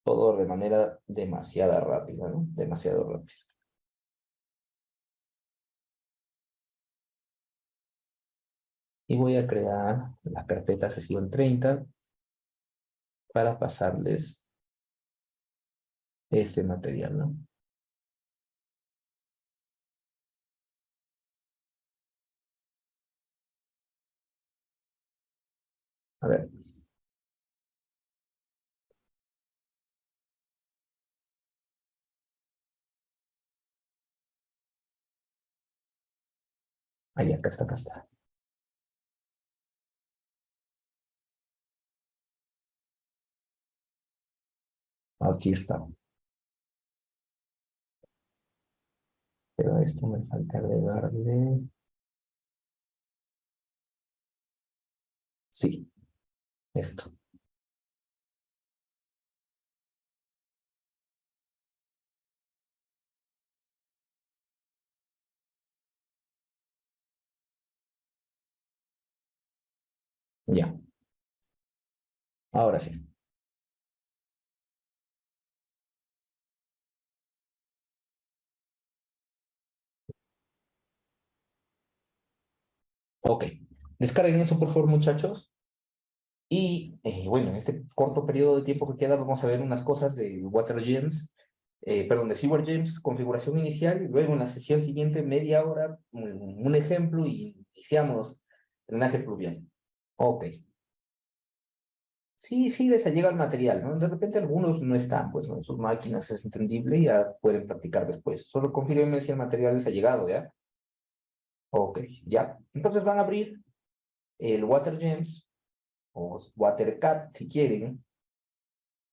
todo de manera demasiado rápida, ¿no? Demasiado rápida. Y voy a crear la carpeta sesión 30 para pasarles este material, ¿no? A ver, ahí, acá está, acá está. Aquí está. Pero a esto me falta agregarle... Sí, esto. Ya, ahora sí. Ok. Descarguen eso, por favor, muchachos. Y bueno, en este corto periodo de tiempo que queda, vamos a ver unas cosas de WaterGems, perdón, de SewerGems, configuración inicial, y luego en la sesión siguiente, media hora, un ejemplo y iniciamos drenaje pluvial. Ok. Sí, sí, les llega el material, ¿no? De repente algunos no están, pues, ¿no? En sus máquinas es entendible y ya pueden practicar después. Solo confirmen si el material les ha llegado, ¿ya? Ok, ya. Entonces van a abrir el WaterGems o WaterCat si quieren.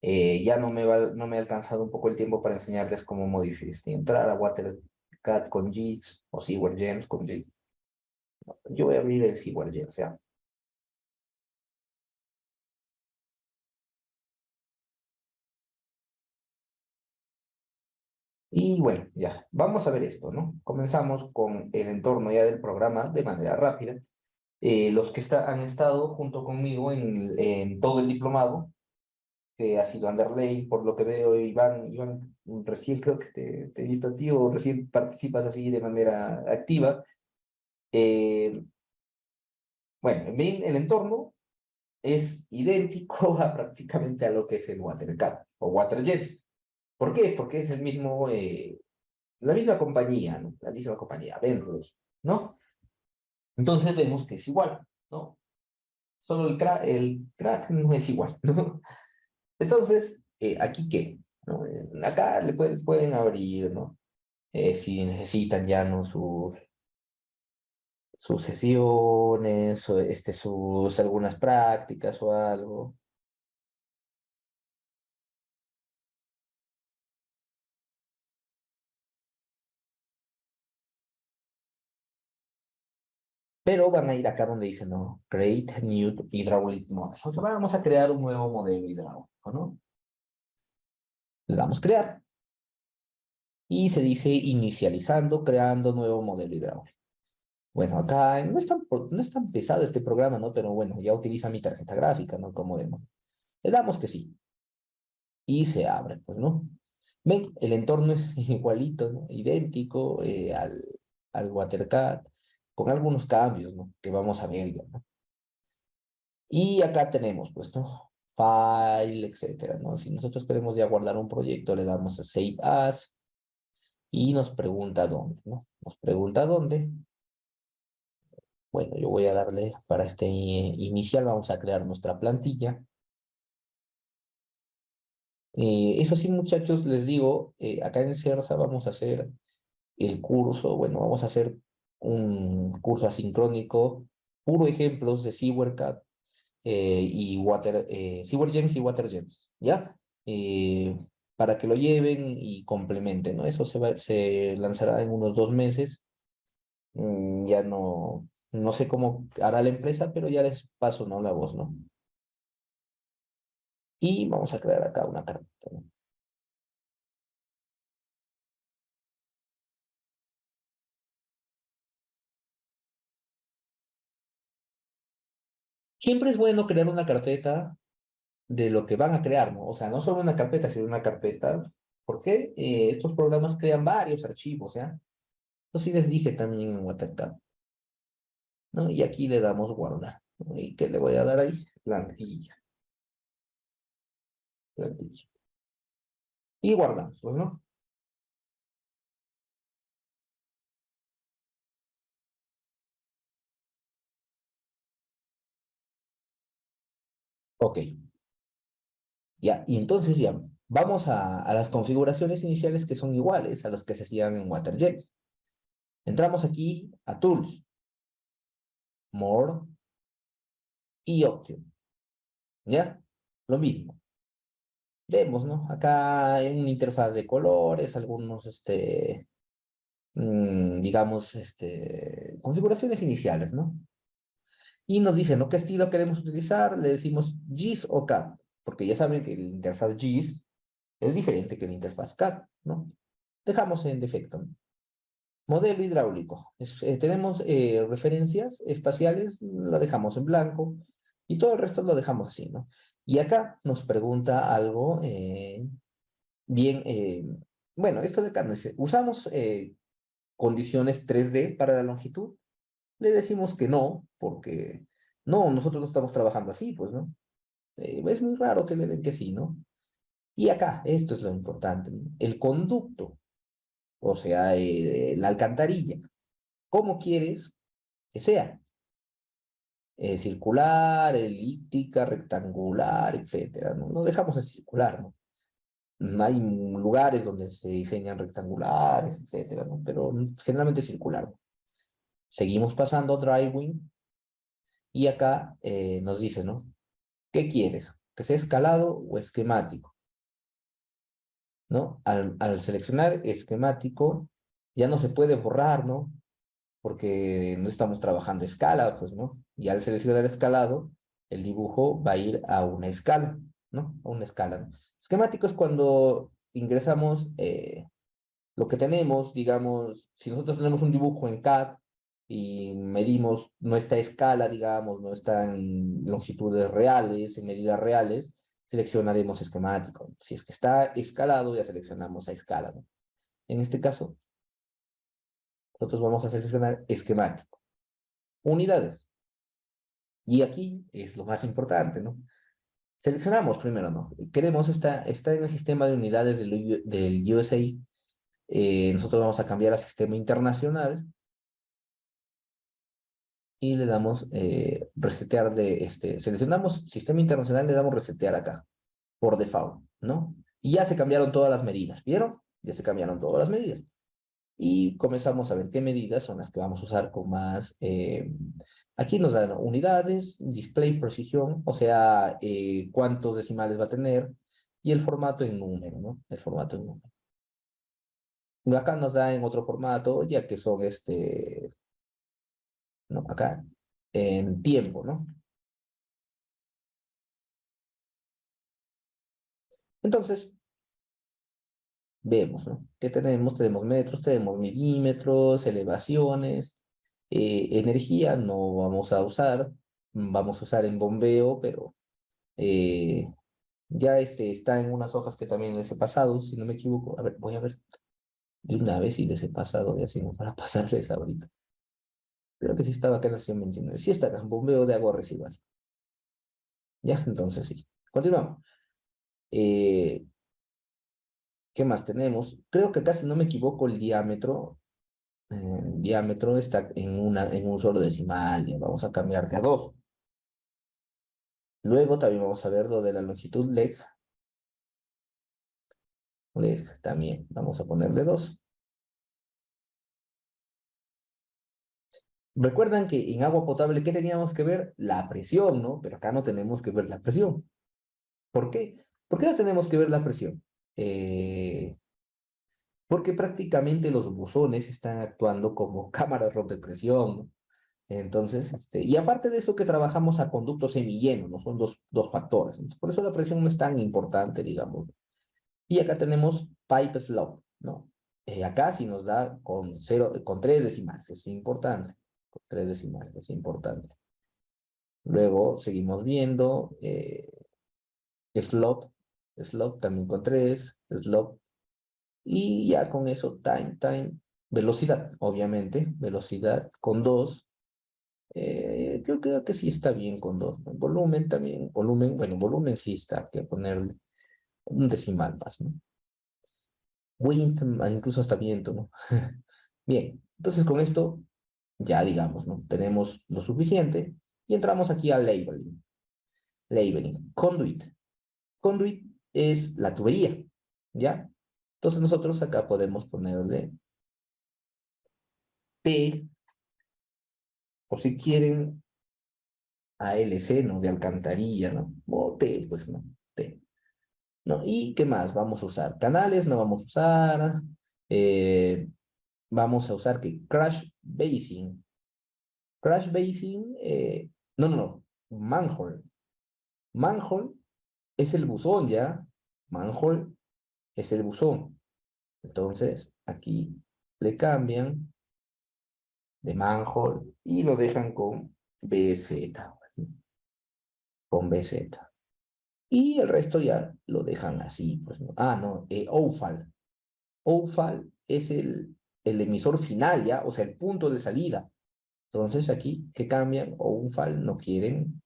Ya no me ha alcanzado un poco el tiempo para enseñarles cómo modificar, entrar a WaterCat con JITs o SewerGems con JITs. Yo voy a abrir el SewerGems, ¿ya? Y bueno, ya, vamos a ver esto, ¿no? Comenzamos con el entorno ya del programa de manera rápida. Los que han estado junto conmigo en todo el diplomado, que ha sido Underlay, por lo que veo, Iván, recién creo que te he visto a ti o recién participas así de manera activa. Eh, bueno, en fin, el entorno es idéntico a prácticamente a lo que es el WaterCat o WaterJet. ¿Por qué? Porque es la misma compañía, ¿no? La misma compañía, Benrus, ¿no? Entonces vemos que es igual, ¿no? Solo el crack no es igual, ¿no? Entonces, ¿aquí qué? ¿No? Acá pueden abrir, ¿no? si necesitan ya no sus sesiones, o sus algunas prácticas o algo. Pero van a ir acá donde dice, no, create new hydraulic model. O sea, vamos a crear un nuevo modelo hidráulico, ¿no? Le damos crear y se dice inicializando, creando nuevo modelo hidráulico. Bueno, acá no es tan pesado este programa, ¿no? Pero bueno, ya utiliza mi tarjeta gráfica, ¿no? Como vemos. Le damos que sí y se abre, pues, ¿no? Ven, el entorno es igualito, ¿no? Idéntico al WaterCAD, con algunos cambios, ¿no? Que vamos a ver ya, ¿no? Y acá tenemos, pues, ¿no? File, etcétera, ¿no? Si nosotros queremos ya guardar un proyecto, le damos a Save As y nos pregunta dónde, ¿no? Nos pregunta dónde. Bueno, yo voy a darle para este inicial, vamos a crear nuestra plantilla. Eso sí, muchachos, les digo, acá en CERSA vamos a hacer el curso, bueno, vamos a hacer un curso asincrónico, puro ejemplos de SeaWorld y SeaWorld y WaterGems, ¿ya? Eh, para que lo lleven y complementen, ¿no? Eso se lanzará en unos 2 meses. Ya no sé cómo hará la empresa, pero ya les paso, ¿no? La voz, ¿no? Y vamos a crear acá una carpeta, ¿no? Siempre es bueno crear una carpeta de lo que van a crear, ¿no? O sea, no solo una carpeta, sino una carpeta, porque estos programas crean varios archivos, ¿ya? Entonces sí les dije también en WaterCAD, ¿no? Y aquí le damos guardar, ¿no? ¿Y qué le voy a dar ahí? Plantilla, plantilla. Y guardamos, pues, ¿no? Ok, ya. Y entonces ya, vamos a las configuraciones iniciales que son iguales a las que se hacían en WaterJet. Entramos aquí a Tools, More y Option, ¿ya? Lo mismo. Vemos, ¿no? Acá hay una interfaz de colores, algunos, digamos, configuraciones iniciales, ¿no? Y nos dice, ¿no? ¿Qué estilo queremos utilizar? Le decimos GIS o CAD, porque ya saben que la interfaz GIS es diferente que la interfaz CAD, ¿no? Dejamos en defecto, ¿no? Modelo hidráulico. Tenemos referencias espaciales, la dejamos en blanco y todo el resto lo dejamos así, ¿no? Y acá nos pregunta algo bien, bueno, esto de acá nos dice, ¿usamos condiciones 3D para la longitud? Le decimos que no, porque no, nosotros no estamos trabajando así, pues, ¿no? Es muy raro que le den que sí, ¿no? Y acá, esto es lo importante, ¿no? El conducto, o sea, la alcantarilla, ¿cómo quieres que sea? Circular, elíptica, rectangular, etcétera, ¿no? No dejamos en circular, ¿no? Hay lugares donde se diseñan rectangulares, etcétera, ¿no? Pero generalmente circular, ¿no? Seguimos pasando Driving y acá nos dice, ¿no? ¿Qué quieres? ¿Que sea escalado o esquemático? ¿No? Al seleccionar esquemático ya no se puede borrar, ¿no? Porque no estamos trabajando a escala, pues, ¿no? Y al seleccionar escalado, el dibujo va a ir a una escala, ¿no? A una escala, ¿no? Esquemático es cuando ingresamos lo que tenemos, digamos, si nosotros tenemos un dibujo en CAD y medimos nuestra escala, digamos, no está en longitudes reales, en medidas reales, seleccionaremos esquemático. Si es que está escalado, ya seleccionamos a escala, ¿no? En este caso, nosotros vamos a seleccionar esquemático. Unidades. Y aquí es lo más importante, ¿no? Seleccionamos primero, ¿no? Queremos, está en el sistema de unidades del USA. Nosotros vamos a cambiar a sistema internacional y le damos resetear seleccionamos sistema internacional, le damos resetear acá, por default, ¿no? Y ya se cambiaron todas las medidas, ¿vieron? Ya se cambiaron todas las medidas. Y comenzamos a ver qué medidas son las que vamos a usar con más. Aquí nos dan unidades, display precision, o sea, cuántos decimales va a tener, y el formato en número, ¿no? El formato en número. Acá nos da en otro formato, ya que son ¿no? Acá, en tiempo, ¿no? Entonces, vemos, ¿no? ¿Qué tenemos? Tenemos metros, tenemos milímetros, elevaciones, energía no vamos a usar, vamos a usar en bombeo, pero eh, ya está en unas hojas que también les he pasado, si no me equivoco. A ver, voy a ver de una vez si les he pasado de así, ¿no? Para pasarles ahorita. Creo que sí estaba acá en la sesión 29. Sí está acá, bombeo de agua residual. Ya, entonces sí. Continuamos. Eh, ¿Qué más tenemos? Creo que acá, si no me equivoco, el diámetro está en un solo decimal. Ya vamos a cambiar de a 2. Luego también vamos a ver lo de la longitud leg. Leg también. Vamos a ponerle 2. Recuerdan que en agua potable, ¿qué teníamos que ver? La presión, ¿no? Pero acá no tenemos que ver la presión. ¿Por qué? ¿Por qué no tenemos que ver la presión? Porque prácticamente los buzones están actuando como cámaras rompepresión, ¿no? Entonces, y aparte de eso que trabajamos a conducto semilleno, ¿no? Son dos factores. Entonces, por eso la presión no es tan importante, digamos. Y acá tenemos pipe slope, ¿no? Acá sí nos da con 3 decimales, es importante. Con 3 decimales, es importante. Luego seguimos viendo slope, slope también con 3, slope. Y ya con eso, velocidad, obviamente, velocidad con 2. Yo creo que sí está bien con 2. Volumen también, volumen sí está, hay que ponerle un decimal más, ¿no? Wind, incluso hasta viento, ¿no? Bien, entonces con esto ya digamos, ¿no? Tenemos lo suficiente y entramos aquí al labeling. Labeling, conduit. Conduit es la tubería, ¿ya? Entonces nosotros acá podemos ponerle T, o si quieren ALC, ¿no? De alcantarilla, ¿no? O T, pues, ¿no? T. ¿No? ¿Y qué más? Vamos a usar canales, no vamos a usar. eh, Vamos a usar que crash basing. Crash basing, no. Manhole. Manhole es el buzón, ¿ya? Manhole es el buzón. Entonces, aquí le cambian de manhole y lo dejan con BZ, ¿sí? Con BZ. Y el resto ya lo dejan así, pues, ¿no? Ah, no, OFAL. OFAL es el emisor final, ¿ya? O sea, el punto de salida. Entonces aquí, ¿qué cambian? OFAL no quieren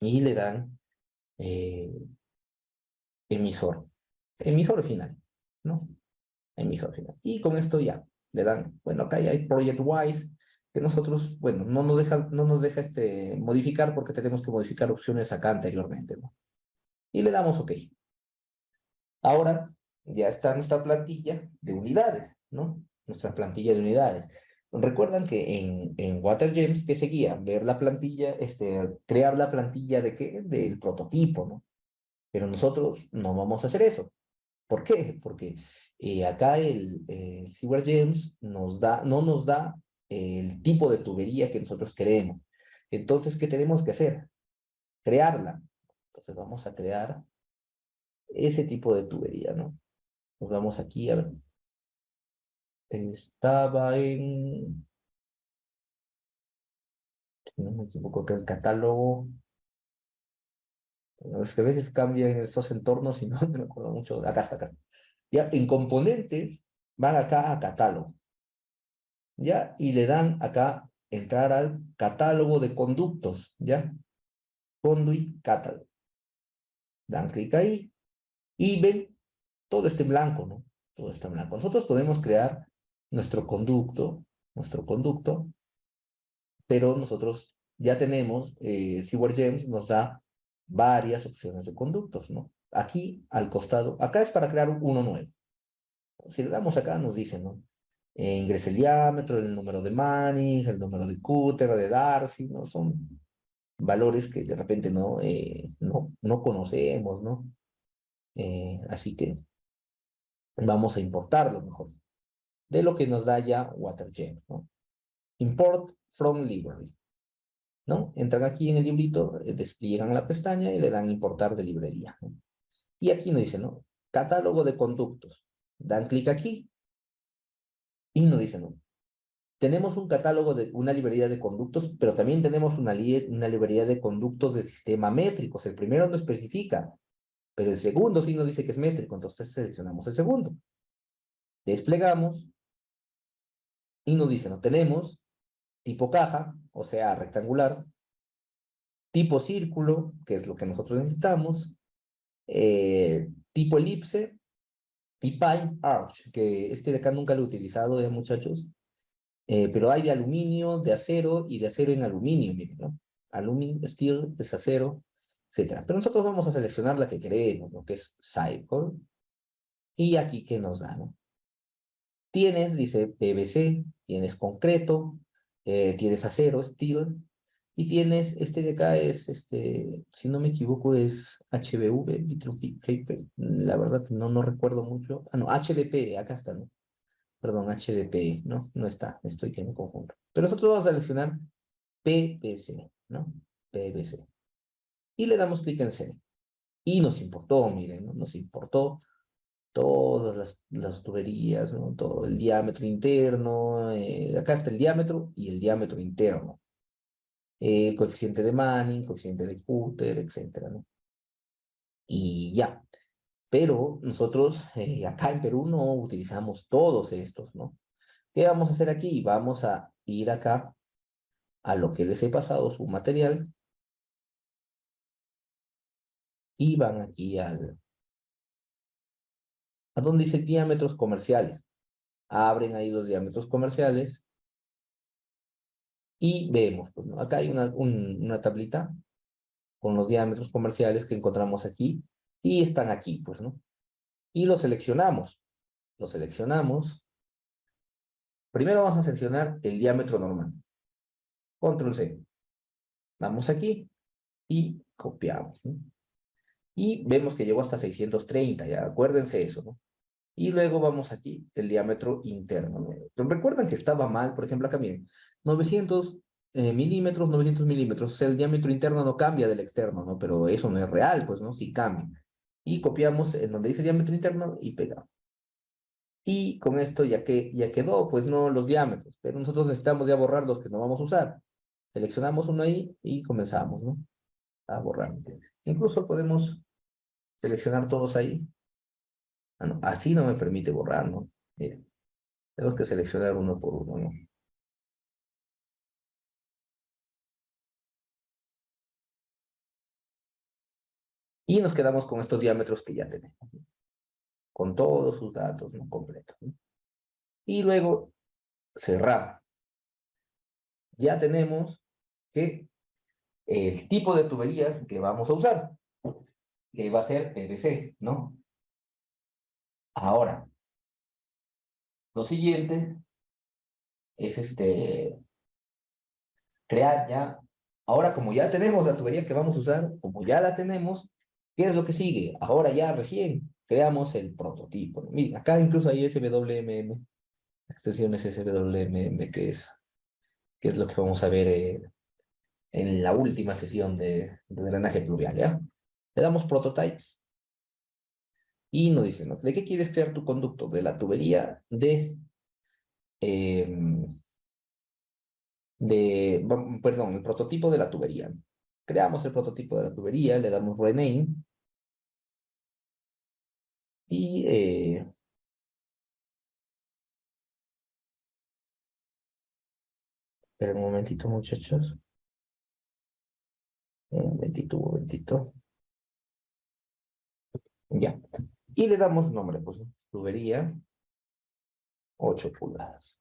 y le dan eh, emisor. Emisor final, ¿no? Emisor final. Y con esto ya le dan, bueno, acá ya hay Project Wise, que nosotros, bueno, no nos deja modificar porque tenemos que modificar opciones acá anteriormente, ¿no? Y le damos OK. Ahora ya está nuestra plantilla de unidades, ¿no? Nuestra plantilla de unidades. Recuerdan que en WaterGems, ¿qué seguía? Ver la plantilla, crear la plantilla de qué? Del prototipo, ¿no? Pero nosotros no vamos a hacer eso. ¿Por qué? Porque acá el Sewer Gems no nos da el tipo de tubería que nosotros queremos. Entonces, ¿qué tenemos que hacer? Crearla. Entonces vamos a crear ese tipo de tubería, ¿no? Nos vamos aquí, a ver. Estaba si no me equivoco, que el catálogo, bueno, es que a veces cambia en estos entornos y no me acuerdo mucho. Acá está. Ya, en componentes, van acá a catálogo, ¿ya? Y le dan acá, entrar al catálogo de conductos, ¿ya? Conduit Catalog. Dan clic ahí y ven todo este blanco, ¿no? Todo está en blanco. Nosotros podemos crear nuestro conducto, pero nosotros ya tenemos, Sewer Gems nos da varias opciones de conductos, ¿no? Aquí al costado, acá es para crear uno nuevo. Si le damos acá, nos dice, ¿no? Ingresa el diámetro, el número de Manning, el número de Cutter, de Darcy, ¿no? Son valores que de repente no conocemos, ¿no? Así que vamos a importarlo mejor, de lo que nos da ya WaterJet, ¿no? Import from library, ¿no? Entran aquí en el librito, despliegan la pestaña y le dan importar de librería, ¿no? Y aquí nos dice, ¿no? Catálogo de conductos. Dan clic aquí y nos dice, ¿no? Tenemos un catálogo de una librería de conductos, pero también tenemos una librería de conductos de sistema métricos. El primero no especifica, pero el segundo sí nos dice que es métrico, entonces seleccionamos el segundo. Desplegamos y nos dice, ¿no? Tenemos tipo caja, o sea, rectangular, tipo círculo, que es lo que nosotros necesitamos, tipo elipse y pipe arch, que este de acá nunca lo he utilizado, muchachos, pero hay de aluminio, de acero y de acero en aluminio, miren, ¿no? Aluminio, steel, es acero, etcétera. Pero nosotros vamos a seleccionar la que queremos, lo que es cycle, y aquí, ¿qué nos da, no? Tienes, dice PVC, tienes concreto, tienes acero, steel, y tienes, este de acá es, si no me equivoco, es HBV, Vitrified Paper, la verdad no recuerdo mucho. Ah, no, HDP, acá está, ¿no? Perdón, HDP, ¿no? No está, estoy que me confundo. Pero nosotros vamos a seleccionar PVC, ¿no? PVC. Y le damos clic en C. Y nos importó, miren, ¿no? Nos importó todas las tuberías, ¿no? Todo el diámetro interno, acá está el diámetro y el diámetro interno, el coeficiente de Manning, coeficiente de Cutter, etcétera, ¿no? Y ya, pero nosotros acá en Perú no utilizamos todos estos, ¿no? ¿Qué vamos a hacer aquí? Vamos a ir acá a lo que les he pasado su material y van aquí a donde dice diámetros comerciales. Abren ahí los diámetros comerciales y vemos, pues, ¿no? Acá hay una tablita con los diámetros comerciales que encontramos aquí y están aquí, pues, ¿no? Y los seleccionamos. Los seleccionamos. Primero vamos a seleccionar el diámetro normal. Control C. Vamos aquí y copiamos, ¿no? Y vemos que llegó hasta 630, ya acuérdense eso, ¿no? Y luego vamos aquí, el diámetro interno, ¿no? Recuerdan que estaba mal, por ejemplo, acá miren, 900 milímetros, 900 milímetros, o sea, el diámetro interno no cambia del externo, ¿no? Pero eso no es real, pues, ¿no? Sí cambia. Y copiamos en donde dice diámetro interno y pegamos. Y con esto ya quedó, pues, ¿no? Los diámetros, pero nosotros necesitamos ya borrar los que no vamos a usar. Seleccionamos uno ahí y comenzamos, ¿no? A borrar. Incluso podemos seleccionar todos ahí. Ah, no, así no me permite borrar, ¿no? Miren. Tenemos que seleccionar uno por uno, ¿no? Y nos quedamos con estos diámetros que ya tenemos, ¿no? Con todos sus datos, ¿no? Completos, ¿no? Y luego cerramos. Ya tenemos que el tipo de tubería que vamos a usar, que va a ser PVC, ¿no? Ahora, lo siguiente es crear ya, ahora como ya tenemos la tubería que vamos a usar, como ya la tenemos, ¿qué es lo que sigue? Ahora ya recién creamos el prototipo, ¿no? Miren, acá incluso hay SWMM, extensiones SWMM, que es lo que vamos a ver en la última sesión de drenaje pluvial, ¿ya? Le damos prototypes y nos dice, ¿no? ¿De qué quieres crear tu conducto? De la tubería em, perdón, el prototipo de la tubería. Creamos el prototipo de la tubería, le damos rename y esperen un momentito, muchachos. Un momentito, un momentito. Ya. Y le damos nombre, pues, ¿no? Tubería 8 pulgadas.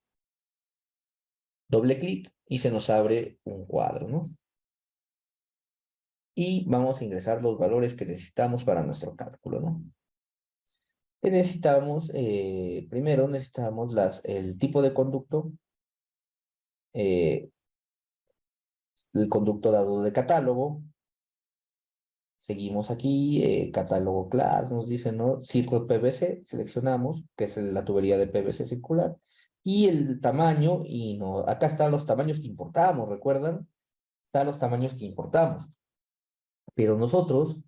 Doble clic y se nos abre un cuadro, ¿no? Y vamos a ingresar los valores que necesitamos para nuestro cálculo, ¿no? ¿Qué necesitamos? Primero necesitamos el tipo de conducto, eh, el conducto dado de catálogo. Seguimos aquí, catálogo class, nos dice, ¿no? Círculo PVC, seleccionamos, que es la tubería de PVC circular, y el tamaño, y no, acá están los tamaños que importamos, ¿recuerdan? Están los tamaños que importamos, pero nosotros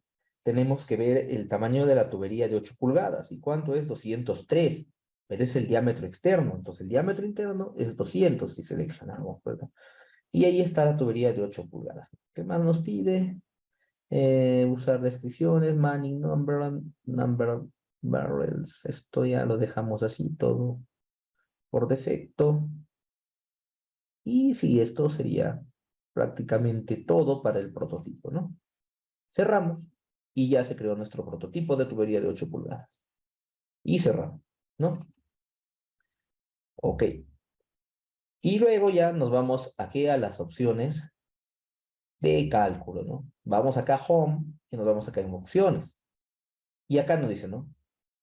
tenemos que ver el tamaño de la tubería de 8 pulgadas, ¿y cuánto es? 203, pero es el diámetro externo, entonces el diámetro interno es 200 si seleccionamos, ¿verdad? Y ahí está la tubería de 8 pulgadas. ¿Qué más nos pide? Usar descripciones, Manning number barrels. Esto ya lo dejamos así todo por defecto. Y sí, esto sería prácticamente todo para el prototipo, ¿no? Cerramos y ya se creó nuestro prototipo de tubería de 8 pulgadas. Y cerramos, ¿no? Ok. Y luego ya nos vamos aquí a las opciones de cálculo, ¿no? Vamos acá a Home y nos vamos acá en opciones. Y acá nos dice, ¿no?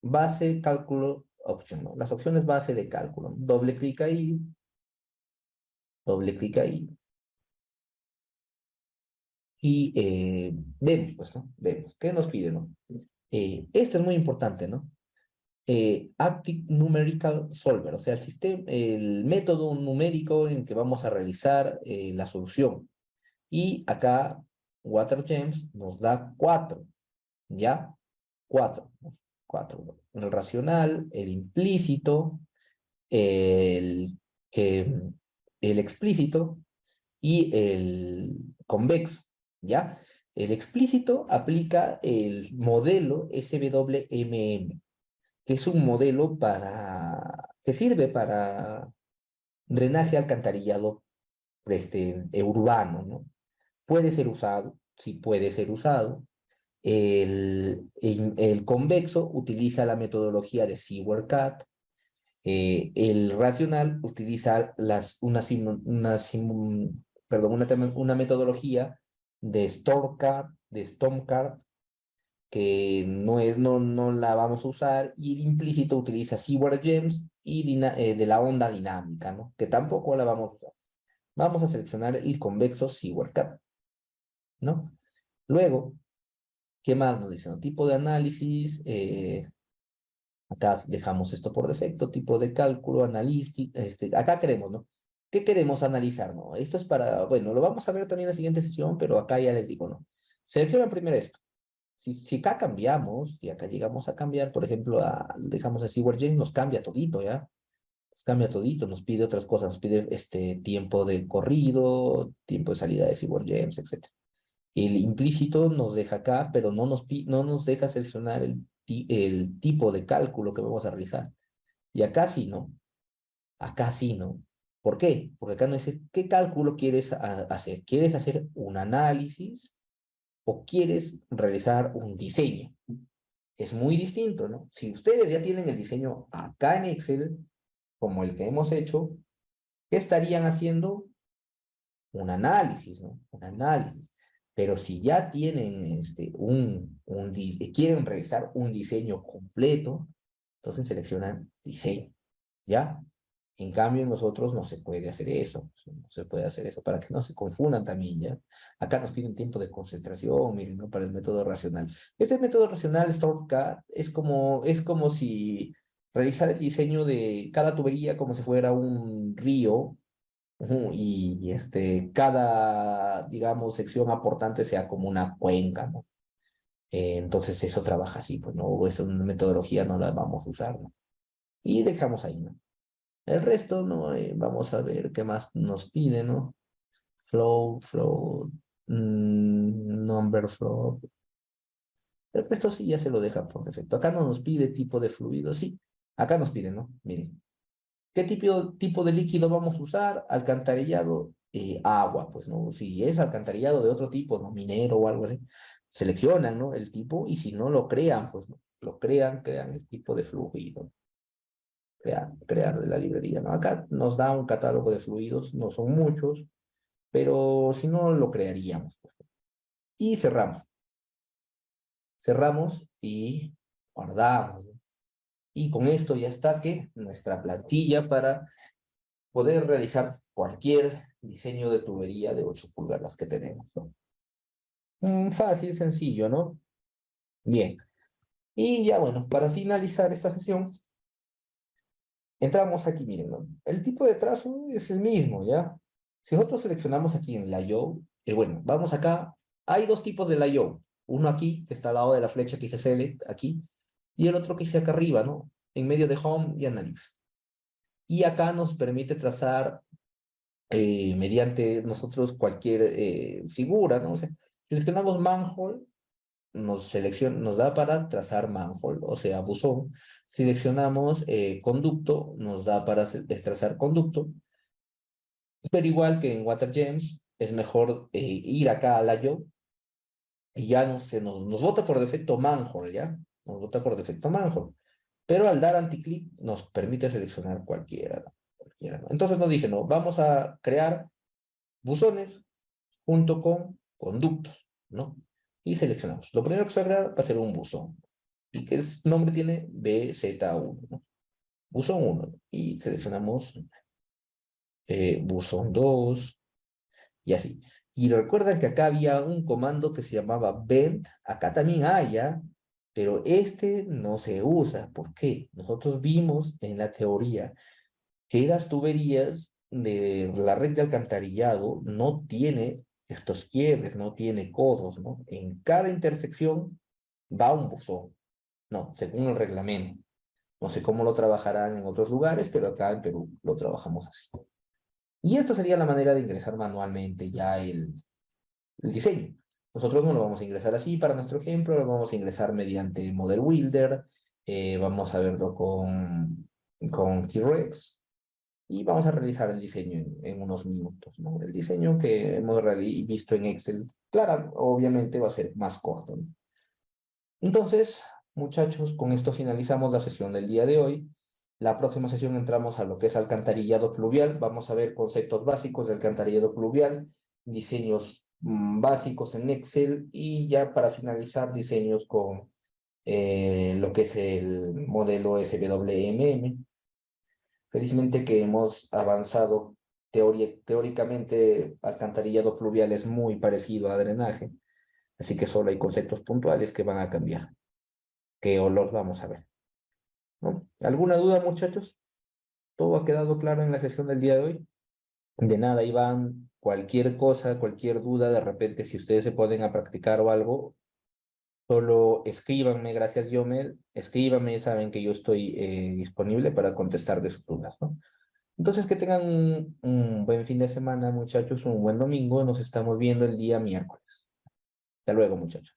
Base, cálculo, option, ¿no? Las opciones base de cálculo. Doble clic ahí, y vemos, pues, ¿no? Vemos. ¿Qué nos pide, no? Esto es muy importante, ¿no? Active Numerical Solver, o sea, el sistema, el método numérico en que vamos a realizar la solución. Y acá, WaterGems nos da 4, ¿ya? 4, ¿no? 4. El racional, el implícito, el, que, el explícito y el convexo, ¿ya? El explícito aplica el modelo SWMM, que es un modelo que sirve para drenaje alcantarillado urbano, ¿no? Puede ser usado, sí puede ser usado. El convexo utiliza la metodología de Seward-Cat. El racional utiliza perdón, una metodología de Stormcard, que no la vamos a usar, y el implícito utiliza Seward Gems y de la onda dinámica, ¿no? Que tampoco la vamos a usar. Vamos a seleccionar el convexo Seward Cat, ¿no? Luego, ¿qué más nos dice? ¿No? Tipo de análisis, acá dejamos esto por defecto, tipo de cálculo, analístico, acá queremos, ¿no? ¿Qué queremos analizar, no? Esto es para, bueno, lo vamos a ver también en la siguiente sesión, pero acá ya les digo, ¿no? Selecciona primero esto. Si acá cambiamos, y acá llegamos a cambiar, por ejemplo, dejamos así WordJet, nos cambia todito, ¿ya? Nos cambia todito, nos pide otras cosas, nos pide tiempo de corrido, tiempo de salida de Seward Gems, etc. El implícito nos deja acá, pero no nos deja seleccionar el tipo de cálculo que vamos a realizar. Y acá sí, ¿no? Acá sí, ¿no? ¿Por qué? Porque acá nos dice, ¿qué cálculo quieres hacer? ¿Quieres hacer un análisis o quieres realizar un diseño? Es muy distinto, ¿no? Si ustedes ya tienen el diseño acá en Excel, como el que hemos hecho, ¿qué estarían haciendo? Un análisis, ¿no? Un análisis. Pero si ya tienen quieren realizar un diseño completo, entonces seleccionan diseño, ¿ya? En cambio, nosotros no se puede hacer eso, no se puede hacer eso, para que no se confundan también, ¿ya? Acá nos piden tiempo de concentración, miren, ¿no? Para el método racional. Ese método racional, StoreCAD, es como si realizar el diseño de cada tubería como si fuera un río. Ujú. Y cada, digamos, sección aportante sea como una cuenca, ¿no? Entonces eso trabaja así, pues no, es una metodología, no la vamos a usar, ¿no? Y dejamos ahí, ¿no? El resto, ¿no? Vamos a ver qué más nos pide, ¿no? Flow, number flow. El resto sí ya se lo deja por defecto. Acá no nos pide tipo de fluido, sí. Acá nos pide, ¿no? Miren. ¿Qué tipo de líquido vamos a usar? Alcantarillado, agua, pues, ¿no? Si es alcantarillado de otro tipo, ¿no? Minero o algo así, seleccionan, ¿no? El tipo, y si no lo crean, pues, ¿no? Lo crean el tipo de fluido, crear de la librería, ¿no? Acá nos da un catálogo de fluidos, no son muchos, pero si no, lo crearíamos, pues. Y cerramos y guardamos, ¿no? Y con esto ya está que nuestra plantilla para poder realizar cualquier diseño de tubería de 8 pulgadas que tenemos, ¿no? Fácil, sencillo, ¿no? Bien. Y ya bueno, para finalizar esta sesión, entramos aquí, miren, ¿no? El tipo de trazo es el mismo, ¿ya? Si nosotros seleccionamos aquí en layout, bueno, vamos acá, hay dos tipos de layout. Uno aquí, que está al lado de la flecha que dice select, aquí, y el otro que dice acá arriba, ¿no? En medio de home y analytics. Y acá nos permite trazar mediante nosotros cualquier figura, ¿no? O sea, seleccionamos manhole, nos da para trazar manhole, o sea, buzón. Seleccionamos conducto, nos da para trazar conducto, pero igual que en WaterGems, es mejor ir acá a la yo y ya nos bota por defecto manhole, ¿ya? Nos bota por defecto manhole. Pero al dar anticlick nos permite seleccionar cualquiera, ¿no? Cualquiera, ¿no? Entonces nos dice, no, vamos a crear buzones junto con conductos, ¿no? Y seleccionamos. Lo primero que se va a crear va a ser un buzón. ¿Y qué nombre tiene? BZ1, ¿no? Buzón 1. Y seleccionamos buzón 2 y así. Y recuerdan que acá había un comando que se llamaba vent. Acá también hay, ¿ya? Pero este no se usa. ¿Por qué? Nosotros vimos en la teoría que las tuberías de la red de alcantarillado no tiene estos quiebres, no tiene codos, ¿no? En cada intersección va un buzón, no, según el reglamento. No sé cómo lo trabajarán en otros lugares, pero acá en Perú lo trabajamos así. Y esta sería la manera de ingresar manualmente ya el diseño. Nosotros no lo vamos a ingresar así para nuestro ejemplo, lo vamos a ingresar mediante Model Builder, vamos a verlo con T-Rex, y vamos a realizar el diseño en unos minutos, ¿no? El diseño que hemos visto en Excel, claro, obviamente va a ser más corto, ¿no? Entonces, muchachos, con esto finalizamos la sesión del día de hoy. La próxima sesión entramos a lo que es alcantarillado pluvial. Vamos a ver conceptos básicos de alcantarillado pluvial, diseños básicos en Excel y ya para finalizar diseños con lo que es el modelo SWMM. Felizmente que hemos avanzado teóricamente, alcantarillado pluvial es muy parecido a drenaje, así que solo hay conceptos puntuales que van a cambiar, que los vamos a ver, ¿no? ¿Alguna duda, muchachos? ¿Todo ha quedado claro en la sesión del día de hoy? De nada, Iván, cualquier cosa, cualquier duda, de repente si ustedes se ponen a practicar o algo, solo escríbanme, gracias, Yomel, escríbanme, saben que yo estoy disponible para contestar de sus dudas, ¿no? Entonces, que tengan un buen fin de semana, muchachos, un buen domingo. Nos estamos viendo el día miércoles. Hasta luego, muchachos.